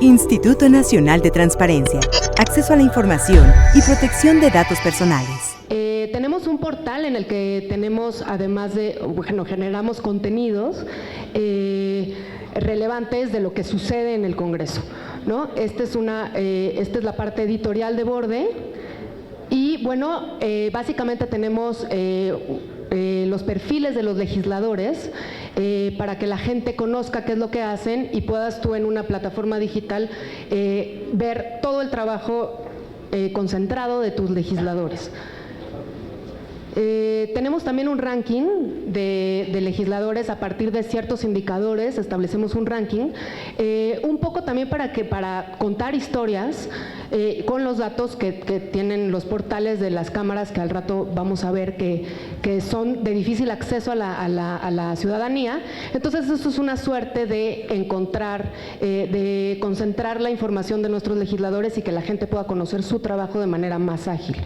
Instituto Nacional de Transparencia, acceso a la información y protección de datos personales. Tenemos un portal en el que tenemos, además de, generamos contenidos relevantes de lo que sucede en el Congreso, ¿no? Esta es la parte editorial de Borde y, bueno, básicamente tenemos los perfiles de los legisladores para que la gente conozca qué es lo que hacen y puedas tú en una plataforma digital ver todo el trabajo concentrado de tus legisladores. Tenemos también un ranking de legisladores a partir de ciertos indicadores, establecemos un ranking, un poco también para contar historias con los datos que tienen los portales de las cámaras que al rato vamos a ver que son de difícil acceso a la ciudadanía. Entonces eso es una suerte de encontrar, de concentrar la información de nuestros legisladores y que la gente pueda conocer su trabajo de manera más ágil.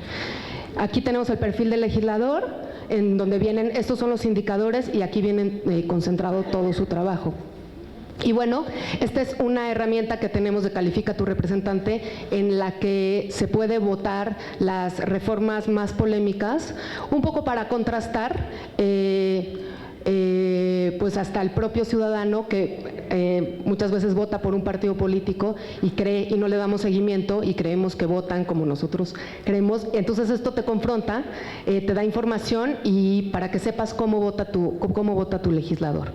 Aquí tenemos el perfil del legislador, en donde vienen, estos son los indicadores y aquí vienen concentrado todo su trabajo. Y bueno, esta es una herramienta que tenemos de Califica tu Representante en la que se puede votar las reformas más polémicas, un poco para contrastar pues hasta el propio ciudadano que muchas veces vota por un partido político y cree y no le damos seguimiento y creemos que votan como nosotros creemos. Entonces esto te confronta, te da información y para que sepas cómo vota tu legislador.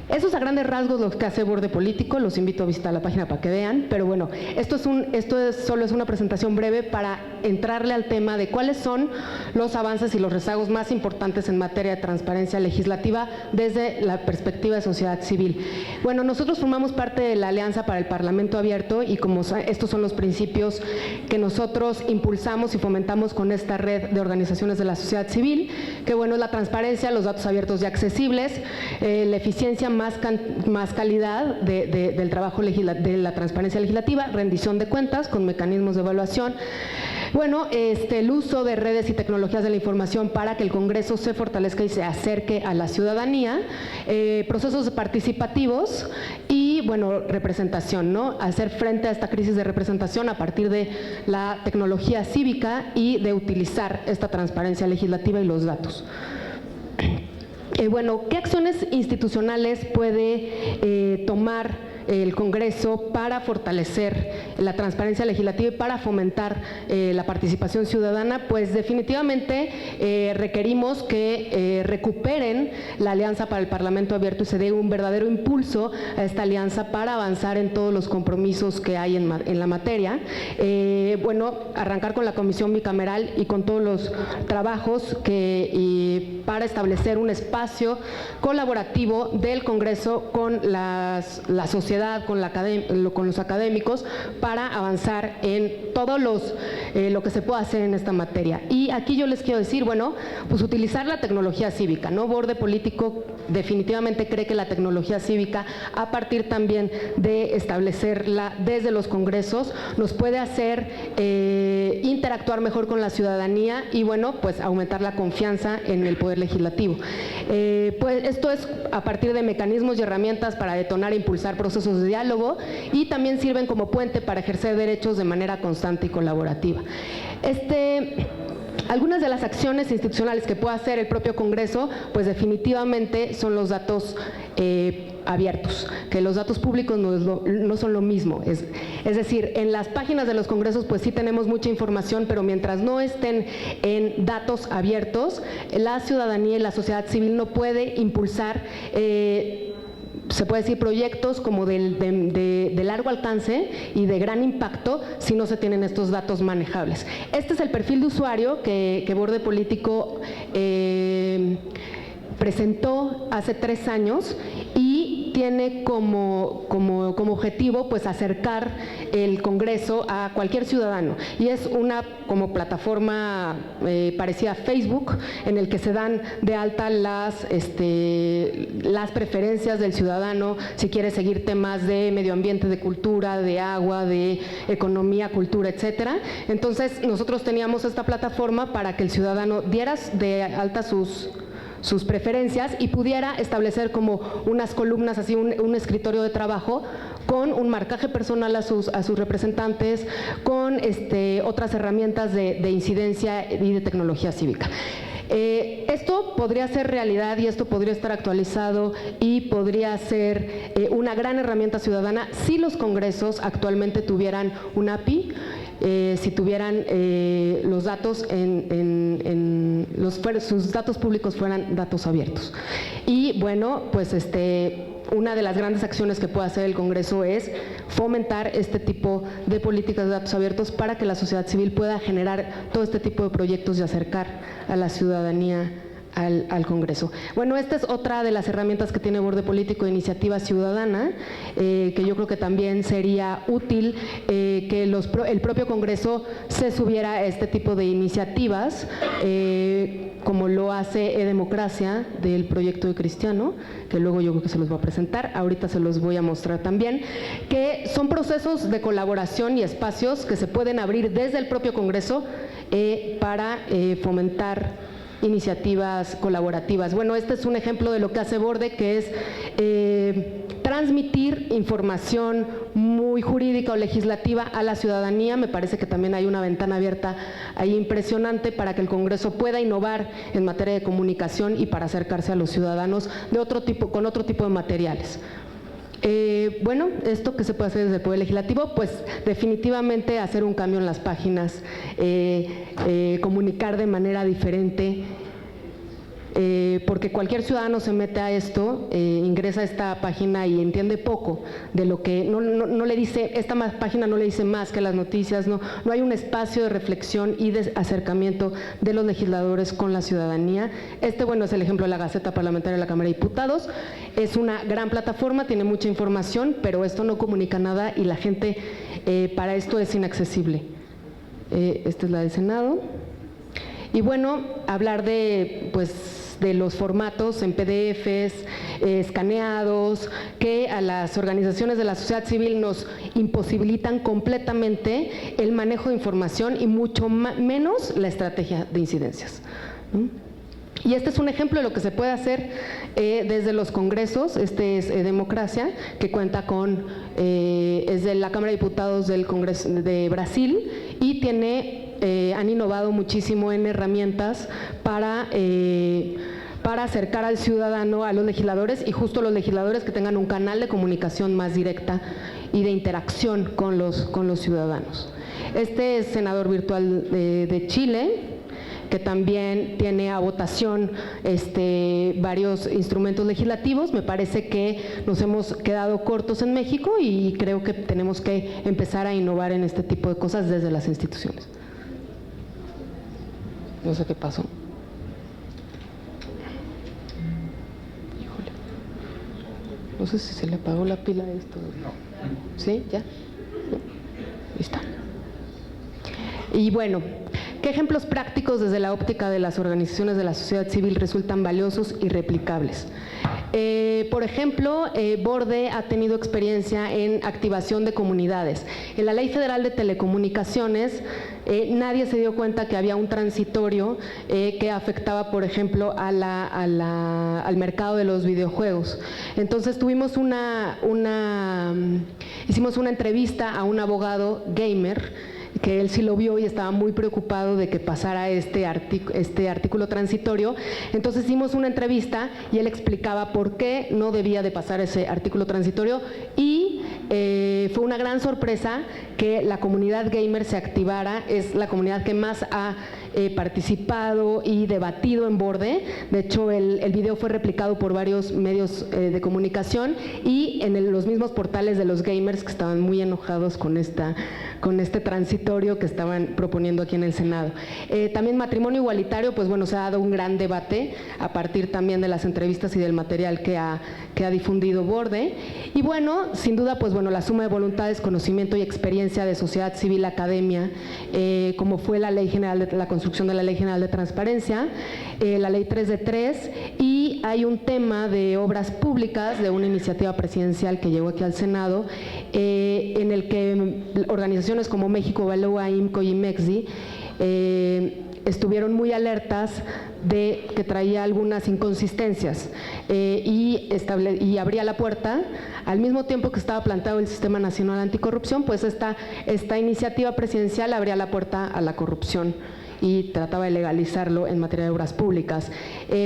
Eso es a grandes rasgos lo que hace Borde Político, los invito a visitar la página para que vean, pero bueno, solo es una presentación breve para entrarle al tema de cuáles son los avances y los rezagos más importantes en materia de transparencia legislativa desde la perspectiva de sociedad civil. Bueno, nosotros formamos parte de la Alianza para el Parlamento Abierto y como estos son los principios que nosotros impulsamos y fomentamos con esta red de organizaciones de la sociedad civil, que bueno, es la transparencia, los datos abiertos y accesibles, la eficiencia, más calidad del trabajo de la transparencia legislativa, rendición de cuentas con mecanismos de evaluación. Bueno, el uso de redes y tecnologías de la información para que el Congreso se fortalezca y se acerque a la ciudadanía, procesos participativos y, bueno, representación, ¿no? Hacer frente a esta crisis de representación a partir de la tecnología cívica y de utilizar esta transparencia legislativa y los datos. Bueno, ¿qué acciones institucionales puede tomar el Congreso para fortalecer la transparencia legislativa y para fomentar la participación ciudadana? Pues definitivamente requerimos que recuperen la Alianza para el Parlamento Abierto y se dé un verdadero impulso a esta alianza para avanzar en todos los compromisos que hay en la materia. Bueno, arrancar con la comisión bicameral y con todos los trabajos para establecer un espacio colaborativo del Congreso con la sociedad, con los académicos, para avanzar en todo lo que se pueda hacer en esta materia. Y aquí yo les quiero decir, bueno, pues utilizar la tecnología cívica, ¿no? Borde Político definitivamente cree que la tecnología cívica, a partir también de establecerla desde los congresos, nos puede hacer interactuar mejor con la ciudadanía y, bueno, pues aumentar la confianza en el Poder Legislativo. Pues esto es a partir de mecanismos y herramientas para detonar e impulsar procesos de diálogo y también sirven como puente para ejercer derechos de manera constante y colaborativa. Algunas de las acciones institucionales que puede hacer el propio Congreso, pues definitivamente son los datos abiertos, que los datos públicos no son lo mismo. Es decir, en las páginas de los congresos pues sí tenemos mucha información, pero mientras no estén en datos abiertos, la ciudadanía y la sociedad civil no puede impulsar se puede decir proyectos como de largo alcance y de gran impacto si no se tienen estos datos manejables. Este es el perfil de usuario que Borde Político presentó hace 3 años y tiene como objetivo pues acercar el Congreso a cualquier ciudadano y es una como plataforma parecida a Facebook en el que se dan de alta las preferencias del ciudadano si quiere seguir temas de medio ambiente, de cultura, de agua, de economía, cultura, etcétera. Entonces nosotros teníamos esta plataforma para que el ciudadano diera de alta sus preferencias y pudiera establecer como unas columnas, así un escritorio de trabajo con un marcaje personal a sus representantes, con otras herramientas de incidencia y de tecnología cívica. Esto podría ser realidad y esto podría estar actualizado y podría ser una gran herramienta ciudadana si los congresos actualmente tuvieran un API, si tuvieran los datos sus datos públicos fueran datos abiertos. Y bueno, pues una de las grandes acciones que puede hacer el Congreso es fomentar este tipo de políticas de datos abiertos para que la sociedad civil pueda generar todo este tipo de proyectos y acercar a la ciudadanía al Congreso. Bueno, esta es otra de las herramientas que tiene Borde Político de Iniciativa Ciudadana, que yo creo que también sería útil que el propio Congreso se subiera a este tipo de iniciativas, como lo hace E-Democracia del proyecto de Cristiano, que luego yo creo que se los voy a presentar, ahorita se los voy a mostrar también, que son procesos de colaboración y espacios que se pueden abrir desde el propio Congreso para fomentar iniciativas colaborativas. Bueno, este es un ejemplo de lo que hace Borde, que es transmitir información muy jurídica o legislativa a la ciudadanía. Me parece que también hay una ventana abierta ahí impresionante para que el Congreso pueda innovar en materia de comunicación y para acercarse a los ciudadanos de otro tipo, con otro tipo de materiales. Bueno, esto que se puede hacer desde el Poder Legislativo, pues definitivamente hacer un cambio en las páginas, comunicar de manera diferente, porque cualquier ciudadano se mete a esto, ingresa a esta página y entiende poco de lo que, no le dice, esta página no le dice más que las noticias, no hay un espacio de reflexión y de acercamiento de los legisladores con la ciudadanía. Bueno, es el ejemplo de la Gaceta Parlamentaria de la Cámara de Diputados. Es una gran plataforma, tiene mucha información, pero esto no comunica nada y la gente para esto es inaccesible. Esta es la del Senado. Y bueno, hablar de los formatos en PDFs, escaneados, que a las organizaciones de la sociedad civil nos imposibilitan completamente el manejo de información y mucho menos la estrategia de incidencias. Y este es un ejemplo de lo que se puede hacer desde los congresos. Este es Democracia, que cuenta con, es de la Cámara de Diputados del Congreso de Brasil y han innovado muchísimo en herramientas para acercar al ciudadano a los legisladores y justo los legisladores que tengan un canal de comunicación más directa y de interacción con los ciudadanos. Este es senador virtual de Chile, que también tiene a votación varios instrumentos legislativos. Me parece que nos hemos quedado cortos en México y creo que tenemos que empezar a innovar en este tipo de cosas desde las instituciones. No sé qué pasó. Híjole. No sé si se le apagó la pila a esto. ¿Sí? ¿Ya? Listo. Y bueno, ¿qué ejemplos prácticos desde la óptica de las organizaciones de la sociedad civil resultan valiosos y replicables? Por ejemplo, Borde ha tenido experiencia en activación de comunidades. En la Ley Federal de Telecomunicaciones, nadie se dio cuenta que había un transitorio que afectaba, por ejemplo, al mercado de los videojuegos. Entonces hicimos una entrevista a un abogado gamer, que él sí lo vio y estaba muy preocupado de que pasara este artículo transitorio. Entonces hicimos una entrevista y él explicaba por qué no debía de pasar ese artículo transitorio y fue una gran sorpresa que la comunidad gamer se activara. Es la comunidad que más ha participado y debatido en Borde. De hecho, el video fue replicado por varios medios de comunicación y en los mismos portales de los gamers, que estaban muy enojados con este transitorio que estaban proponiendo aquí en el Senado. También matrimonio igualitario, pues bueno, se ha dado un gran debate a partir también de las entrevistas y del material que ha difundido Borde. Y bueno, sin duda, pues bueno, la suma de voluntades, conocimiento y experiencia de sociedad civil, academia, como fue la construcción de la Ley General de Transparencia, la Ley 3 de 3, y hay un tema de obras públicas de una iniciativa presidencial que llegó aquí al Senado, en el que organizaciones como México Evalúa, IMCO y MEXDI estuvieron muy alertas de que traía algunas inconsistencias y abría la puerta, al mismo tiempo que estaba planteado el Sistema Nacional Anticorrupción, pues esta iniciativa presidencial abría la puerta a la corrupción y trataba de legalizarlo en materia de obras públicas.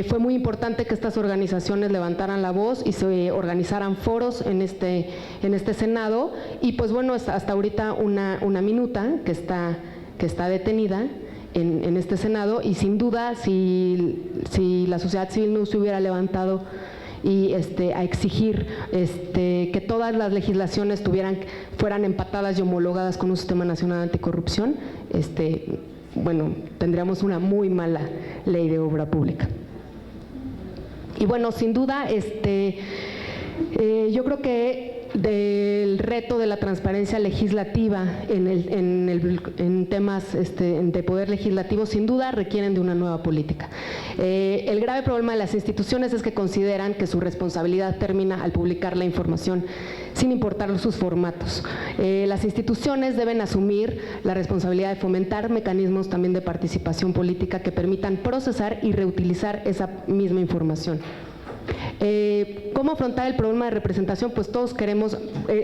Fue muy importante que estas organizaciones levantaran la voz y se organizaran foros en este Senado, y pues bueno, hasta ahorita una minuta que está detenida en este Senado, y sin duda si la sociedad civil no se hubiera levantado y a exigir que todas las legislaciones fueran empatadas y homologadas con un Sistema Nacional Anticorrupción, bueno, tendríamos una muy mala ley de obra pública. Y bueno, sin duda, yo creo que del reto de la transparencia legislativa en temas de poder legislativo, sin duda requieren de una nueva política. El grave problema de las instituciones es que consideran que su responsabilidad termina al publicar la información, sin importar sus formatos. Las instituciones deben asumir la responsabilidad de fomentar mecanismos también de participación política que permitan procesar y reutilizar esa misma información. ¿Cómo afrontar el problema de representación? Pues todos queremos,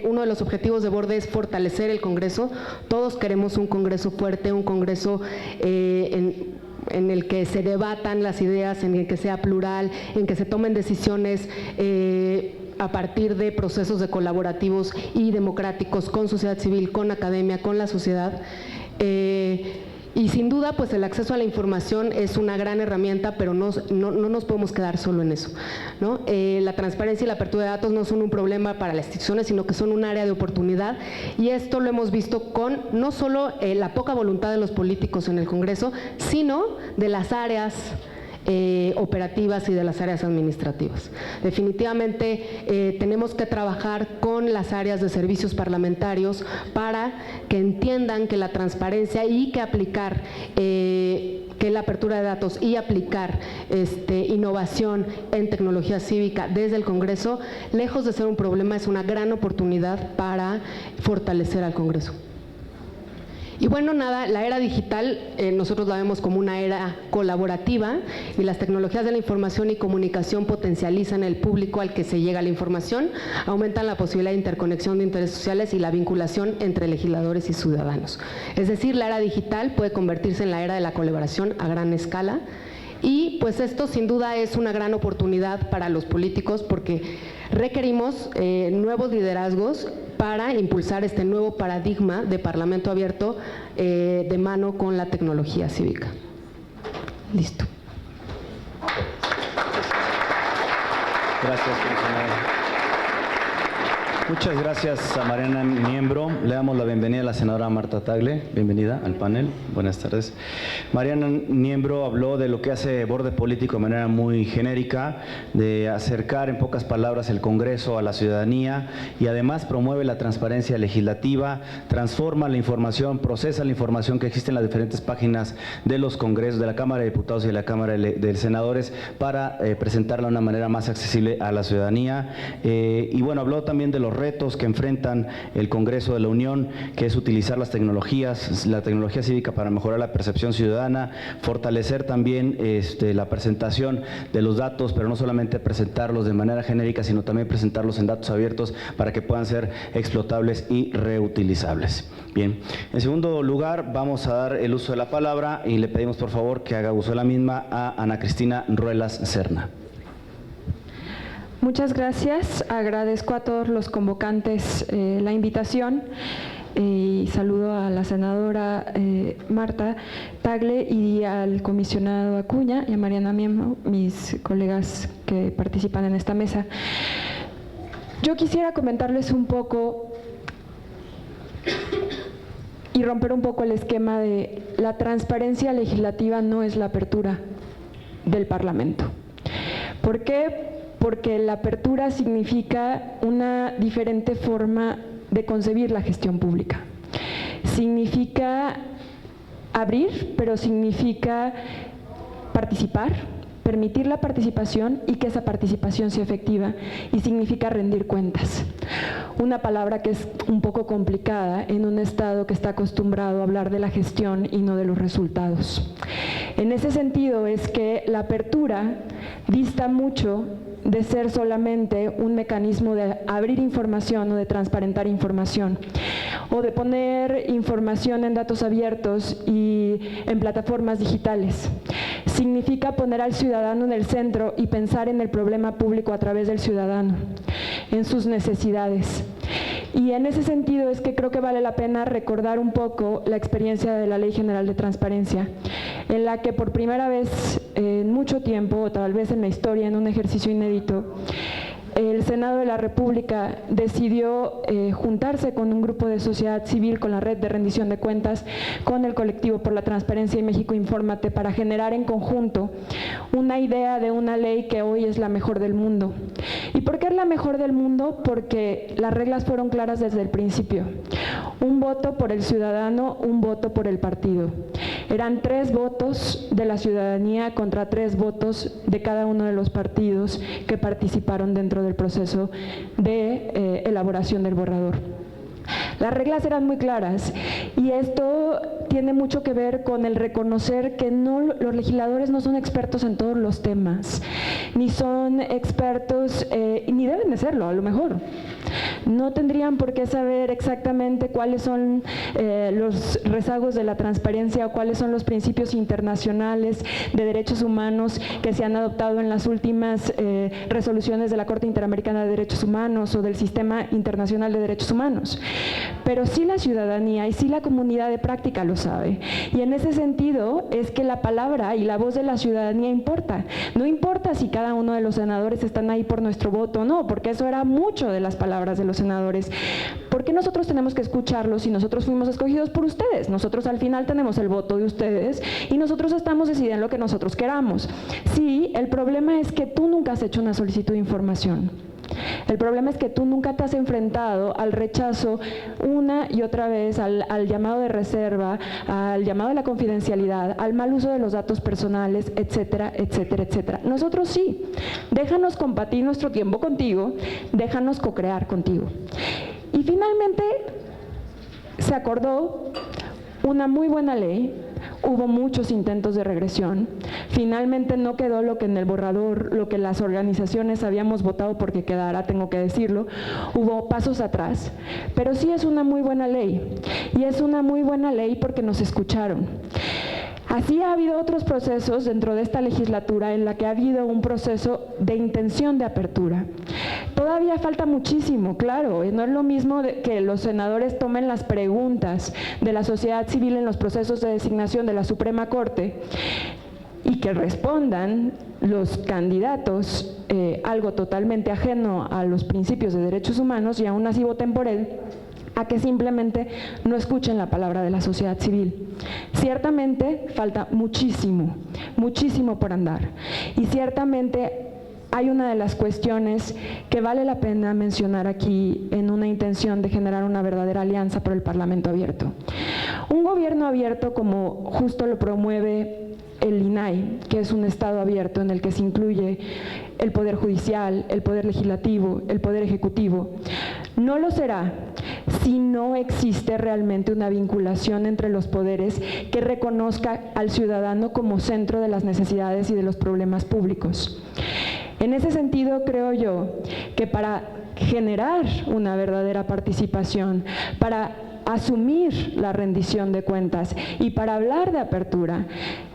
uno de los objetivos de Borde es fortalecer el Congreso. Todos queremos un Congreso fuerte, un Congreso en el que se debatan las ideas, en el que sea plural, en que se tomen decisiones a partir de procesos de colaborativos y democráticos con sociedad civil, con academia, con la sociedad. Y sin duda, pues el acceso a la información es una gran herramienta, pero no nos podemos quedar solo en eso, ¿no? La transparencia y la apertura de datos no son un problema para las instituciones, sino que son un área de oportunidad, y esto lo hemos visto con no solo la poca voluntad de los políticos en el Congreso, sino de las áreas operativas y de las áreas administrativas. Definitivamente tenemos que trabajar con las áreas de servicios parlamentarios para que entiendan que la transparencia y que aplicar que la apertura de datos y aplicar innovación en tecnología cívica desde el Congreso, lejos de ser un problema, es una gran oportunidad para fortalecer al Congreso. Y bueno, nada, la era digital nosotros la vemos como una era colaborativa, y las tecnologías de la información y comunicación potencializan el público al que se llega la información, aumentan la posibilidad de interconexión de intereses sociales y la vinculación entre legisladores y ciudadanos. Es decir, la era digital puede convertirse en la era de la colaboración a gran escala, y pues esto sin duda es una gran oportunidad para los políticos, porque requerimos nuevos liderazgos para impulsar este nuevo paradigma de parlamento abierto de mano con la tecnología cívica. Listo. Gracias, comisionada. Muchas gracias a Mariana Niembro. Le damos la bienvenida a la senadora Marta Tagle. Bienvenida al panel. Buenas tardes. Mariana Niembro habló de lo que hace Borde Político de manera muy genérica, de acercar en pocas palabras el Congreso a la ciudadanía, y además promueve la transparencia legislativa, transforma la información, procesa la información que existe en las diferentes páginas de los congresos, de la Cámara de Diputados y de la Cámara de Senadores, para presentarla de una manera más accesible a la ciudadanía. Y bueno, habló también de los retos que enfrentan el Congreso de la Unión, que es utilizar las tecnologías, la tecnología cívica para mejorar la percepción ciudadana, fortalecer también la presentación de los datos, pero no solamente presentarlos de manera genérica, sino también presentarlos en datos abiertos para que puedan ser explotables y reutilizables. Bien, en segundo lugar vamos a dar el uso de la palabra y le pedimos por favor que haga uso de la misma a Ana Cristina Ruelas Serna. Muchas gracias, agradezco a todos los convocantes la invitación y saludo a la senadora Marta Tagle y al comisionado Acuña y a Mariana Niembro, mis colegas que participan en esta mesa. Yo quisiera comentarles un poco y romper un poco el esquema de la transparencia legislativa no es la apertura del Parlamento. ¿Por qué? Porque la apertura significa una diferente forma de concebir la gestión pública. Significa abrir, pero significa participar, permitir la participación y que esa participación sea efectiva, y significa rendir cuentas. Una palabra que es un poco complicada en un Estado que está acostumbrado a hablar de la gestión y no de los resultados. En ese sentido es que la apertura dista mucho de ser solamente un mecanismo de abrir información o de transparentar información, o de poner información en datos abiertos y en plataformas digitales. Significa poner al ciudadano en el centro y pensar en el problema público a través del ciudadano, en sus necesidades. Y en ese sentido es que creo que vale la pena recordar un poco la experiencia de la Ley General de Transparencia, en la que por primera vez en mucho tiempo, o tal vez en la historia, en un ejercicio inédito, el Senado de la República decidió juntarse con un grupo de sociedad civil, con la Red de Rendición de Cuentas, con el Colectivo por la Transparencia y México Infórmate, para generar en conjunto una idea de una ley que hoy es la mejor del mundo. ¿Y por qué es la mejor del mundo? Porque las reglas fueron claras desde el principio. Un voto por el ciudadano, un voto por el partido. Eran 3 votos de la ciudadanía contra 3 votos de cada uno de los partidos que participaron dentro del proceso de elaboración del borrador. Las reglas eran muy claras y esto tiene mucho que ver con el reconocer que los legisladores no son expertos en todos los temas, ni son expertos, ni deben de serlo, a lo mejor. No tendrían por qué saber exactamente cuáles son los rezagos de la transparencia o cuáles son los principios internacionales de derechos humanos que se han adoptado en las últimas resoluciones de la Corte Interamericana de Derechos Humanos o del Sistema Internacional de Derechos Humanos. Pero sí la ciudadanía y sí la comunidad de práctica lo sabe. Y en ese sentido es que la palabra y la voz de la ciudadanía importa. No importa si cada uno de los senadores están ahí por nuestro voto o no, porque eso era mucho de las palabras de los senadores. ¿Por qué nosotros tenemos que escucharlos si nosotros fuimos escogidos por ustedes? Nosotros al final tenemos el voto de ustedes y nosotros estamos decidiendo lo que nosotros queramos. Sí, el problema es que tú nunca has hecho una solicitud de información. El problema es que tú nunca te has enfrentado al rechazo una y otra vez, al llamado de reserva, al llamado de la confidencialidad, al mal uso de los datos personales, etcétera, etcétera, etcétera. Nosotros sí. Déjanos compartir nuestro tiempo contigo, déjanos co-crear contigo. Y finalmente se acordó una muy buena ley. Hubo muchos intentos de regresión. Finalmente no quedó lo que en el borrador, lo que las organizaciones habíamos votado porque quedara, tengo que decirlo. Hubo pasos atrás, pero sí es una muy buena ley. Y es una muy buena ley porque nos escucharon. Así ha habido otros procesos dentro de esta legislatura en la que ha habido un proceso de intención de apertura. Todavía falta muchísimo, claro, no es lo mismo que los senadores tomen las preguntas de la sociedad civil en los procesos de designación de la Suprema Corte y que respondan los candidatos algo totalmente ajeno a los principios de derechos humanos y aún así voten por él, a que simplemente no escuchen la palabra de la sociedad civil. Ciertamente falta muchísimo, muchísimo por andar. Y ciertamente hay una de las cuestiones que vale la pena mencionar aquí en una intención de generar una verdadera alianza por el Parlamento abierto. Un gobierno abierto, como justo lo promueve el INAI, que es un Estado abierto en el que se incluye el Poder Judicial, el Poder Legislativo, el Poder Ejecutivo, no lo será si no existe realmente una vinculación entre los poderes que reconozca al ciudadano como centro de las necesidades y de los problemas públicos. En ese sentido, creo yo que para generar una verdadera participación, para asumir la rendición de cuentas y para hablar de apertura,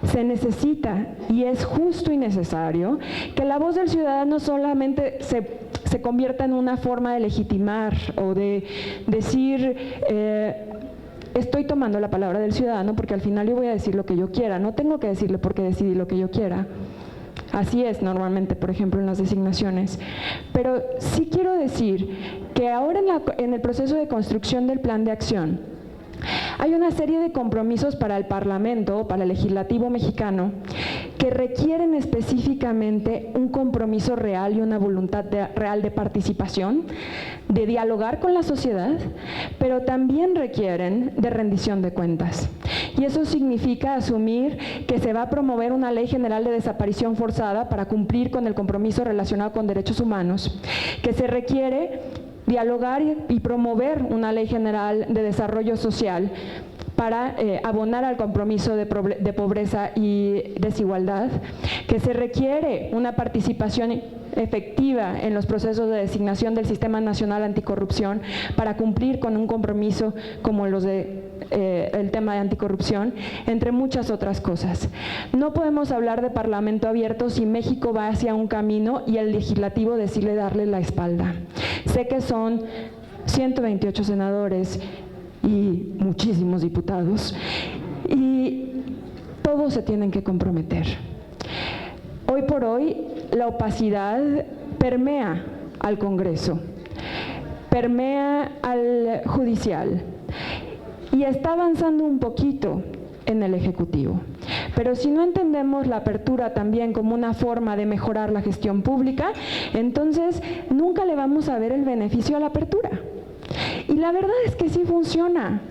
se necesita y es justo y necesario que la voz del ciudadano solamente se convierta en una forma de legitimar o de decir estoy tomando la palabra del ciudadano porque al final yo voy a decir lo que yo quiera, no tengo que decirle por qué decidí lo que yo quiera. Así es normalmente, por ejemplo, en las designaciones. Pero sí quiero decir que ahora en el proceso de construcción del plan de acción, Hay una serie de compromisos para el Parlamento, para el Legislativo mexicano, que requieren específicamente un compromiso real y una voluntad real de participación, de dialogar con la sociedad, pero también requieren de rendición de cuentas. Y eso significa asumir que se va a promover una ley general de desaparición forzada para cumplir con el compromiso relacionado con derechos humanos, que se requiere dialogar y promover una ley general de desarrollo social para abonar al compromiso de pobreza y desigualdad, que se requiere una participación efectiva en los procesos de designación del Sistema Nacional Anticorrupción para cumplir con un compromiso como los de el tema de anticorrupción, entre muchas otras cosas. No podemos hablar de Parlamento abierto si México va hacia un camino y el legislativo decide darle la espalda. Sé que son 128 senadores y muchísimos diputados, y todos se tienen que comprometer. Hoy por hoy, la opacidad permea al Congreso, permea al Judicial, y está avanzando un poquito en el Ejecutivo. Pero si no entendemos la apertura también como una forma de mejorar la gestión pública, entonces nunca le vamos a ver el beneficio a la apertura. Y la verdad es que sí funciona.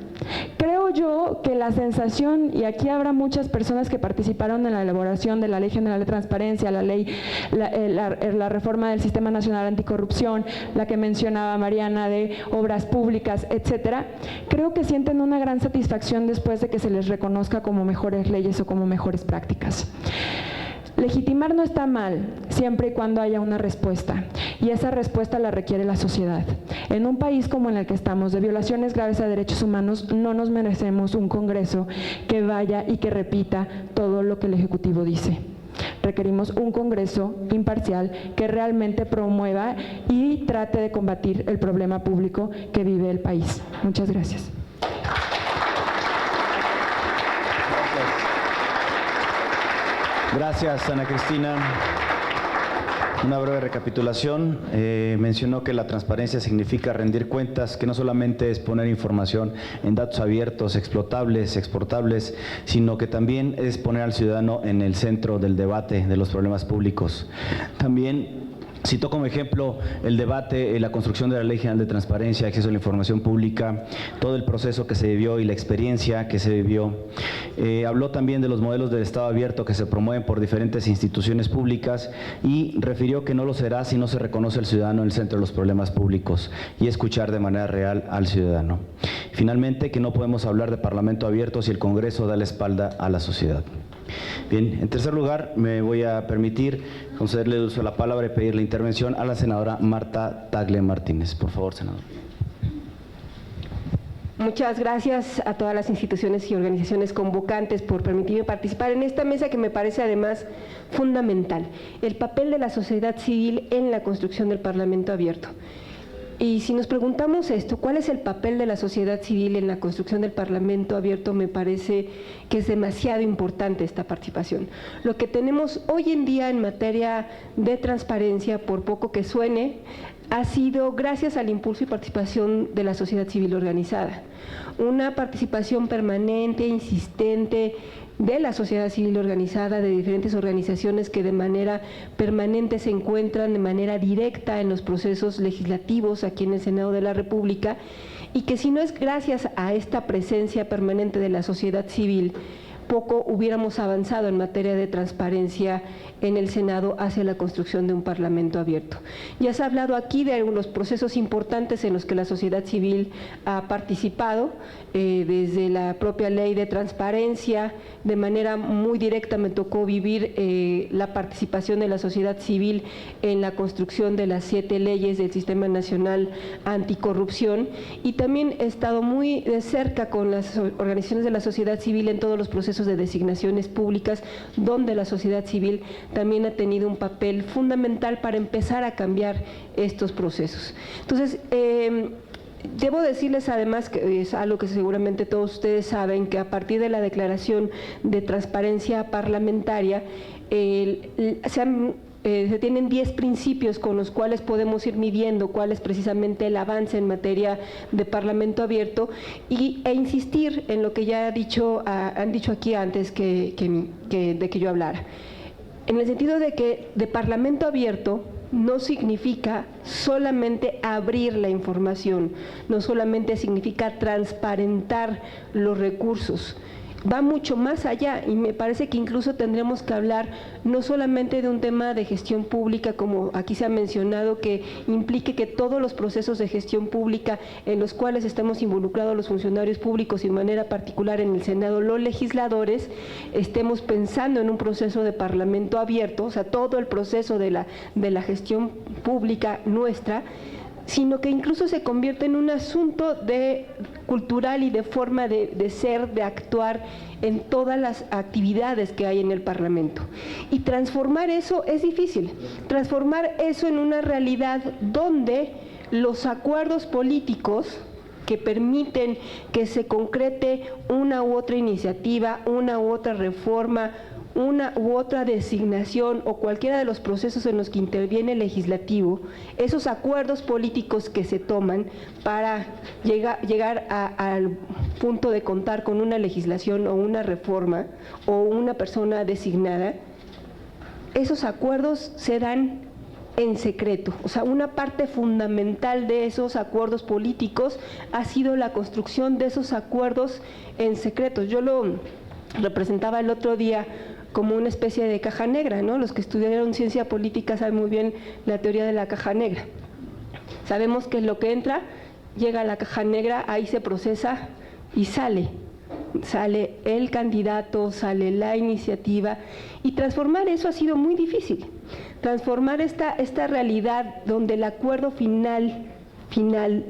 Creo yo que la sensación, y aquí habrá muchas personas que participaron en la elaboración de la Ley General de Transparencia, la reforma del Sistema Nacional Anticorrupción, la que mencionaba Mariana de obras públicas, etcétera, creo que sienten una gran satisfacción después de que se les reconozca como mejores leyes o como mejores prácticas. Legitimar no está mal, siempre y cuando haya una respuesta, y esa respuesta la requiere la sociedad. En un país como en el que estamos, de violaciones graves a derechos humanos, no nos merecemos un Congreso que vaya y que repita todo lo que el Ejecutivo dice. Requerimos un Congreso imparcial que realmente promueva y trate de combatir el problema público que vive el país. Muchas gracias. Gracias, Ana Cristina. Una breve recapitulación. Mencionó que la transparencia significa rendir cuentas, que no solamente es poner información en datos abiertos, explotables, exportables, sino que también es poner al ciudadano en el centro del debate de los problemas públicos. También citó como ejemplo el debate, la construcción de la Ley General de Transparencia, acceso a la información pública, todo el proceso que se vivió y la experiencia que se vivió. Habló también de los modelos del Estado abierto que se promueven por diferentes instituciones públicas y refirió que no lo será si no se reconoce al ciudadano en el centro de los problemas públicos y escuchar de manera real al ciudadano. Finalmente, que no podemos hablar de Parlamento abierto si el Congreso da la espalda a la sociedad. Bien, en tercer lugar, me voy a permitir concederle el uso de la palabra y pedir la intervención a la senadora Marta Tagle Martínez. Por favor, senadora. Muchas gracias a todas las instituciones y organizaciones convocantes por permitirme participar en esta mesa que me parece además fundamental, el papel de la sociedad civil en la construcción del Parlamento abierto. Y si nos preguntamos esto, ¿cuál es el papel de la sociedad civil en la construcción del Parlamento abierto? Me parece que es demasiado importante esta participación. Lo que tenemos hoy en día en materia de transparencia, por poco que suene, ha sido gracias al impulso y participación de la sociedad civil organizada. Una participación permanente, insistente, de la sociedad civil organizada, de diferentes organizaciones que de manera permanente se encuentran de manera directa en los procesos legislativos aquí en el Senado de la República, y que si no es gracias a esta presencia permanente de la sociedad civil, poco hubiéramos avanzado en materia de transparencia en el Senado hacia la construcción de un Parlamento abierto. Ya se ha hablado aquí de algunos procesos importantes en los que la sociedad civil ha participado, desde la propia ley de transparencia. De manera muy directa me tocó vivir la participación de la sociedad civil en la construcción de las 7 leyes del Sistema Nacional Anticorrupción, y también he estado muy de cerca con las organizaciones de la sociedad civil en todos los procesos de designaciones públicas, donde la sociedad civil también ha tenido un papel fundamental para empezar a cambiar estos procesos. Entonces, debo decirles además, que es algo que seguramente todos ustedes saben, que a partir de la declaración de transparencia parlamentaria se han se tienen 10 principios con los cuales podemos ir midiendo cuál es precisamente el avance en materia de Parlamento abierto e insistir en lo que ya han dicho aquí antes de que yo hablara. En el sentido de que de Parlamento abierto no significa solamente abrir la información, no solamente significa transparentar los recursos, va mucho más allá y me parece que incluso tendremos que hablar no solamente de un tema de gestión pública, como aquí se ha mencionado, que implique que todos los procesos de gestión pública en los cuales estamos involucrados los funcionarios públicos y de manera particular en el Senado los legisladores, estemos pensando en un proceso de Parlamento abierto, o sea, todo el proceso de la gestión pública nuestra, sino que incluso se convierte en un asunto cultural y de forma de ser, de actuar en todas las actividades que hay en el Parlamento. Y transformar eso es difícil, transformar eso en una realidad donde los acuerdos políticos que permiten que se concrete una u otra iniciativa, una u otra reforma, una u otra designación o cualquiera de los procesos en los que interviene el legislativo, esos acuerdos políticos que se toman para llegar al punto de contar con una legislación o una reforma o una persona designada, esos acuerdos se dan en secreto. O sea, una parte fundamental de esos acuerdos políticos ha sido la construcción de esos acuerdos en secreto. Yo lo representaba el otro día como una especie de caja negra, ¿no? Los que estudiaron ciencia política saben muy bien la teoría de la caja negra. Sabemos que lo que entra, llega a la caja negra, ahí se procesa y sale el candidato, sale la iniciativa, y transformar eso ha sido muy difícil. Transformar esta realidad donde el acuerdo final,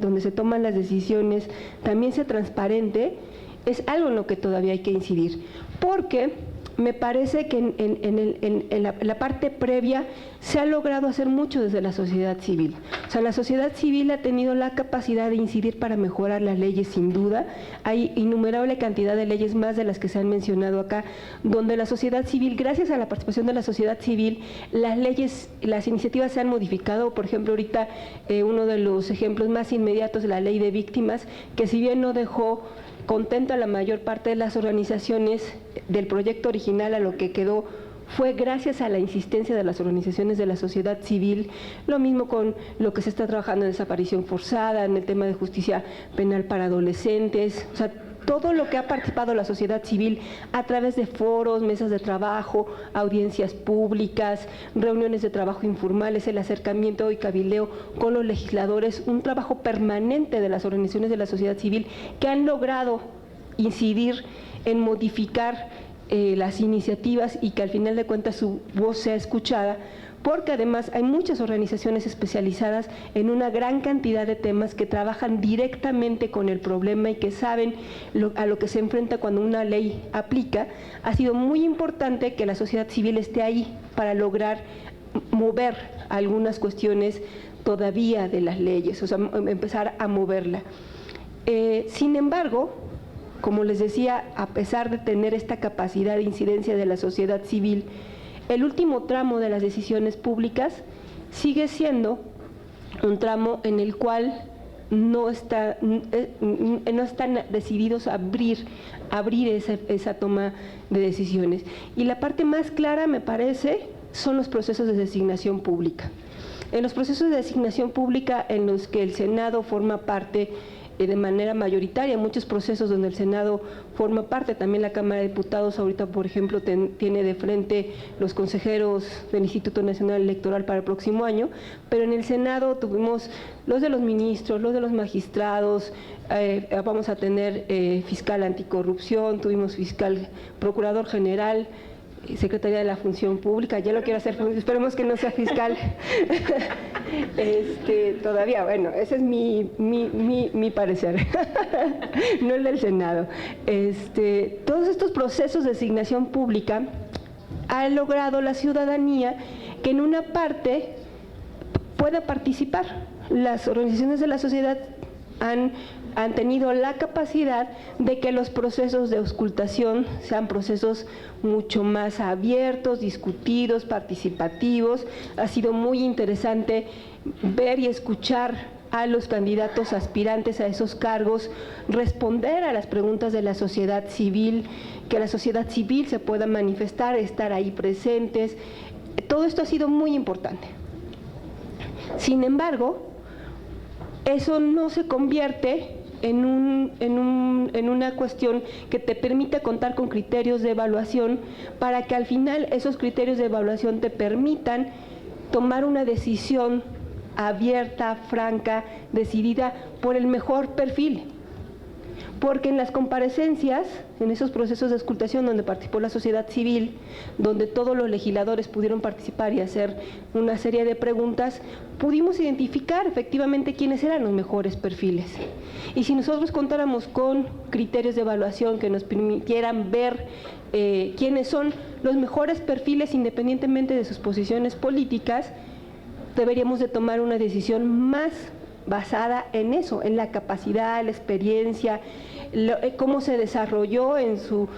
donde se toman las decisiones, también sea transparente, es algo en lo que todavía hay que incidir, porque me parece que en la parte previa se ha logrado hacer mucho desde la sociedad civil. O sea, la sociedad civil ha tenido la capacidad de incidir para mejorar las leyes, sin duda. Hay innumerable cantidad de leyes, más de las que se han mencionado acá, donde la sociedad civil, gracias a la participación de la sociedad civil, las leyes, las iniciativas se han modificado. Por ejemplo, ahorita uno de los ejemplos más inmediatos de la ley de víctimas, que si bien no dejó contento a la mayor parte de las organizaciones del proyecto original, a lo que quedó fue gracias a la insistencia de las organizaciones de la sociedad civil. Lo mismo con lo que se está trabajando en desaparición forzada, en el tema de justicia penal para adolescentes. O sea, todo lo que ha participado la sociedad civil a través de foros, mesas de trabajo, audiencias públicas, reuniones de trabajo informales, el acercamiento y cabildeo con los legisladores, un trabajo permanente de las organizaciones de la sociedad civil que han logrado incidir en modificar las iniciativas y que al final de cuentas su voz sea escuchada, porque además hay muchas organizaciones especializadas en una gran cantidad de temas que trabajan directamente con el problema y que saben a lo que se enfrenta cuando una ley aplica. Ha sido muy importante que la sociedad civil esté ahí para lograr mover algunas cuestiones todavía de las leyes, o sea, empezar a moverla. Sin embargo, como les decía, a pesar de tener esta capacidad de incidencia de la sociedad civil, el último tramo de las decisiones públicas sigue siendo un tramo en el cual no están decididos a abrir esa toma de decisiones. Y la parte más clara, me parece, son los procesos de designación pública. En los procesos de designación pública en los que el Senado forma parte de manera mayoritaria, muchos procesos donde el Senado forma parte, también la Cámara de Diputados ahorita, por ejemplo, tiene de frente los consejeros del Instituto Nacional Electoral para el próximo año, pero en el Senado tuvimos los de los ministros, los de los magistrados, vamos a tener fiscal anticorrupción, tuvimos fiscal, procurador general, Secretaría de la Función Pública, ya lo quiero hacer, esperemos que no sea fiscal. Todavía, bueno, ese es mi parecer, no el del Senado. Todos estos procesos de designación pública ha logrado la ciudadanía que en una parte pueda participar. Las organizaciones de la sociedad han han tenido la capacidad de que los procesos de auscultación sean procesos mucho más abiertos, discutidos, participativos. Ha sido muy interesante ver y escuchar a los candidatos aspirantes a esos cargos, responder a las preguntas de la sociedad civil, que la sociedad civil se pueda manifestar, estar ahí presentes. Todo esto ha sido muy importante. Sin embargo, eso no se convierte en una cuestión que te permita contar con criterios de evaluación para que al final esos criterios de evaluación te permitan tomar una decisión abierta, franca, decidida por el mejor perfil. Porque en las comparecencias, en esos procesos de auscultación donde participó la sociedad civil, donde todos los legisladores pudieron participar y hacer una serie de preguntas, pudimos identificar efectivamente quiénes eran los mejores perfiles. Y si nosotros contáramos con criterios de evaluación que nos permitieran ver quiénes son los mejores perfiles independientemente de sus posiciones políticas, deberíamos de tomar una decisión más basada en eso, en la capacidad, la experiencia, cómo se desarrolló en su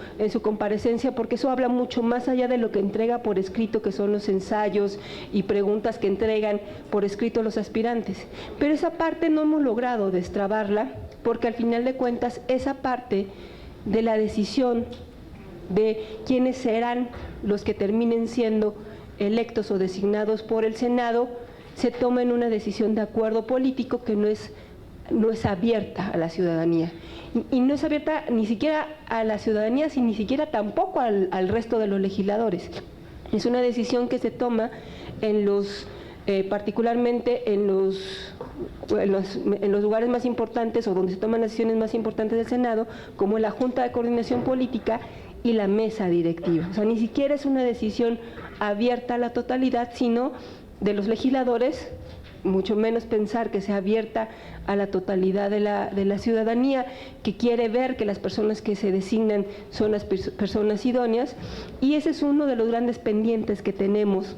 comparecencia, porque eso habla mucho más allá de lo que entrega por escrito, que son los ensayos y preguntas que entregan por escrito los aspirantes. Pero esa parte no hemos logrado destrabarla, porque al final de cuentas esa parte de la decisión de quiénes serán los que terminen siendo electos o designados por el Senado, se toma en una decisión de acuerdo político que no es abierta a la ciudadanía. Y no es abierta ni siquiera a la ciudadanía, sino ni siquiera tampoco al resto de los legisladores. Es una decisión que se toma particularmente en los lugares más importantes o donde se toman las decisiones más importantes del Senado, como la Junta de Coordinación Política y la mesa directiva. O sea, ni siquiera es una decisión abierta a la totalidad, sino de los legisladores, mucho menos pensar que sea abierta a la totalidad de la ciudadanía, que quiere ver que las personas que se designan son las personas idóneas, y ese es uno de los grandes pendientes que tenemos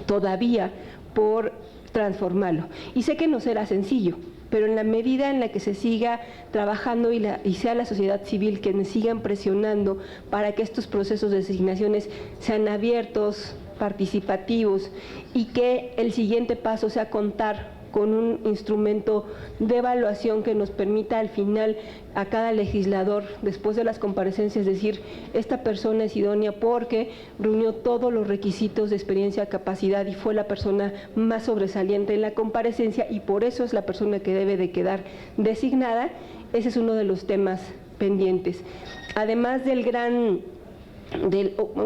todavía por transformarlo. Y sé que no será sencillo, pero en la medida en la que se siga trabajando y sea la sociedad civil quienes sigan presionando para que estos procesos de designaciones sean abiertos, participativos, y que el siguiente paso sea contar con un instrumento de evaluación que nos permita al final a cada legislador, después de las comparecencias, decir: esta persona es idónea porque reunió todos los requisitos de experiencia, capacidad y fue la persona más sobresaliente en la comparecencia y por eso es la persona que debe de quedar designada. Ese es uno de los temas pendientes. Además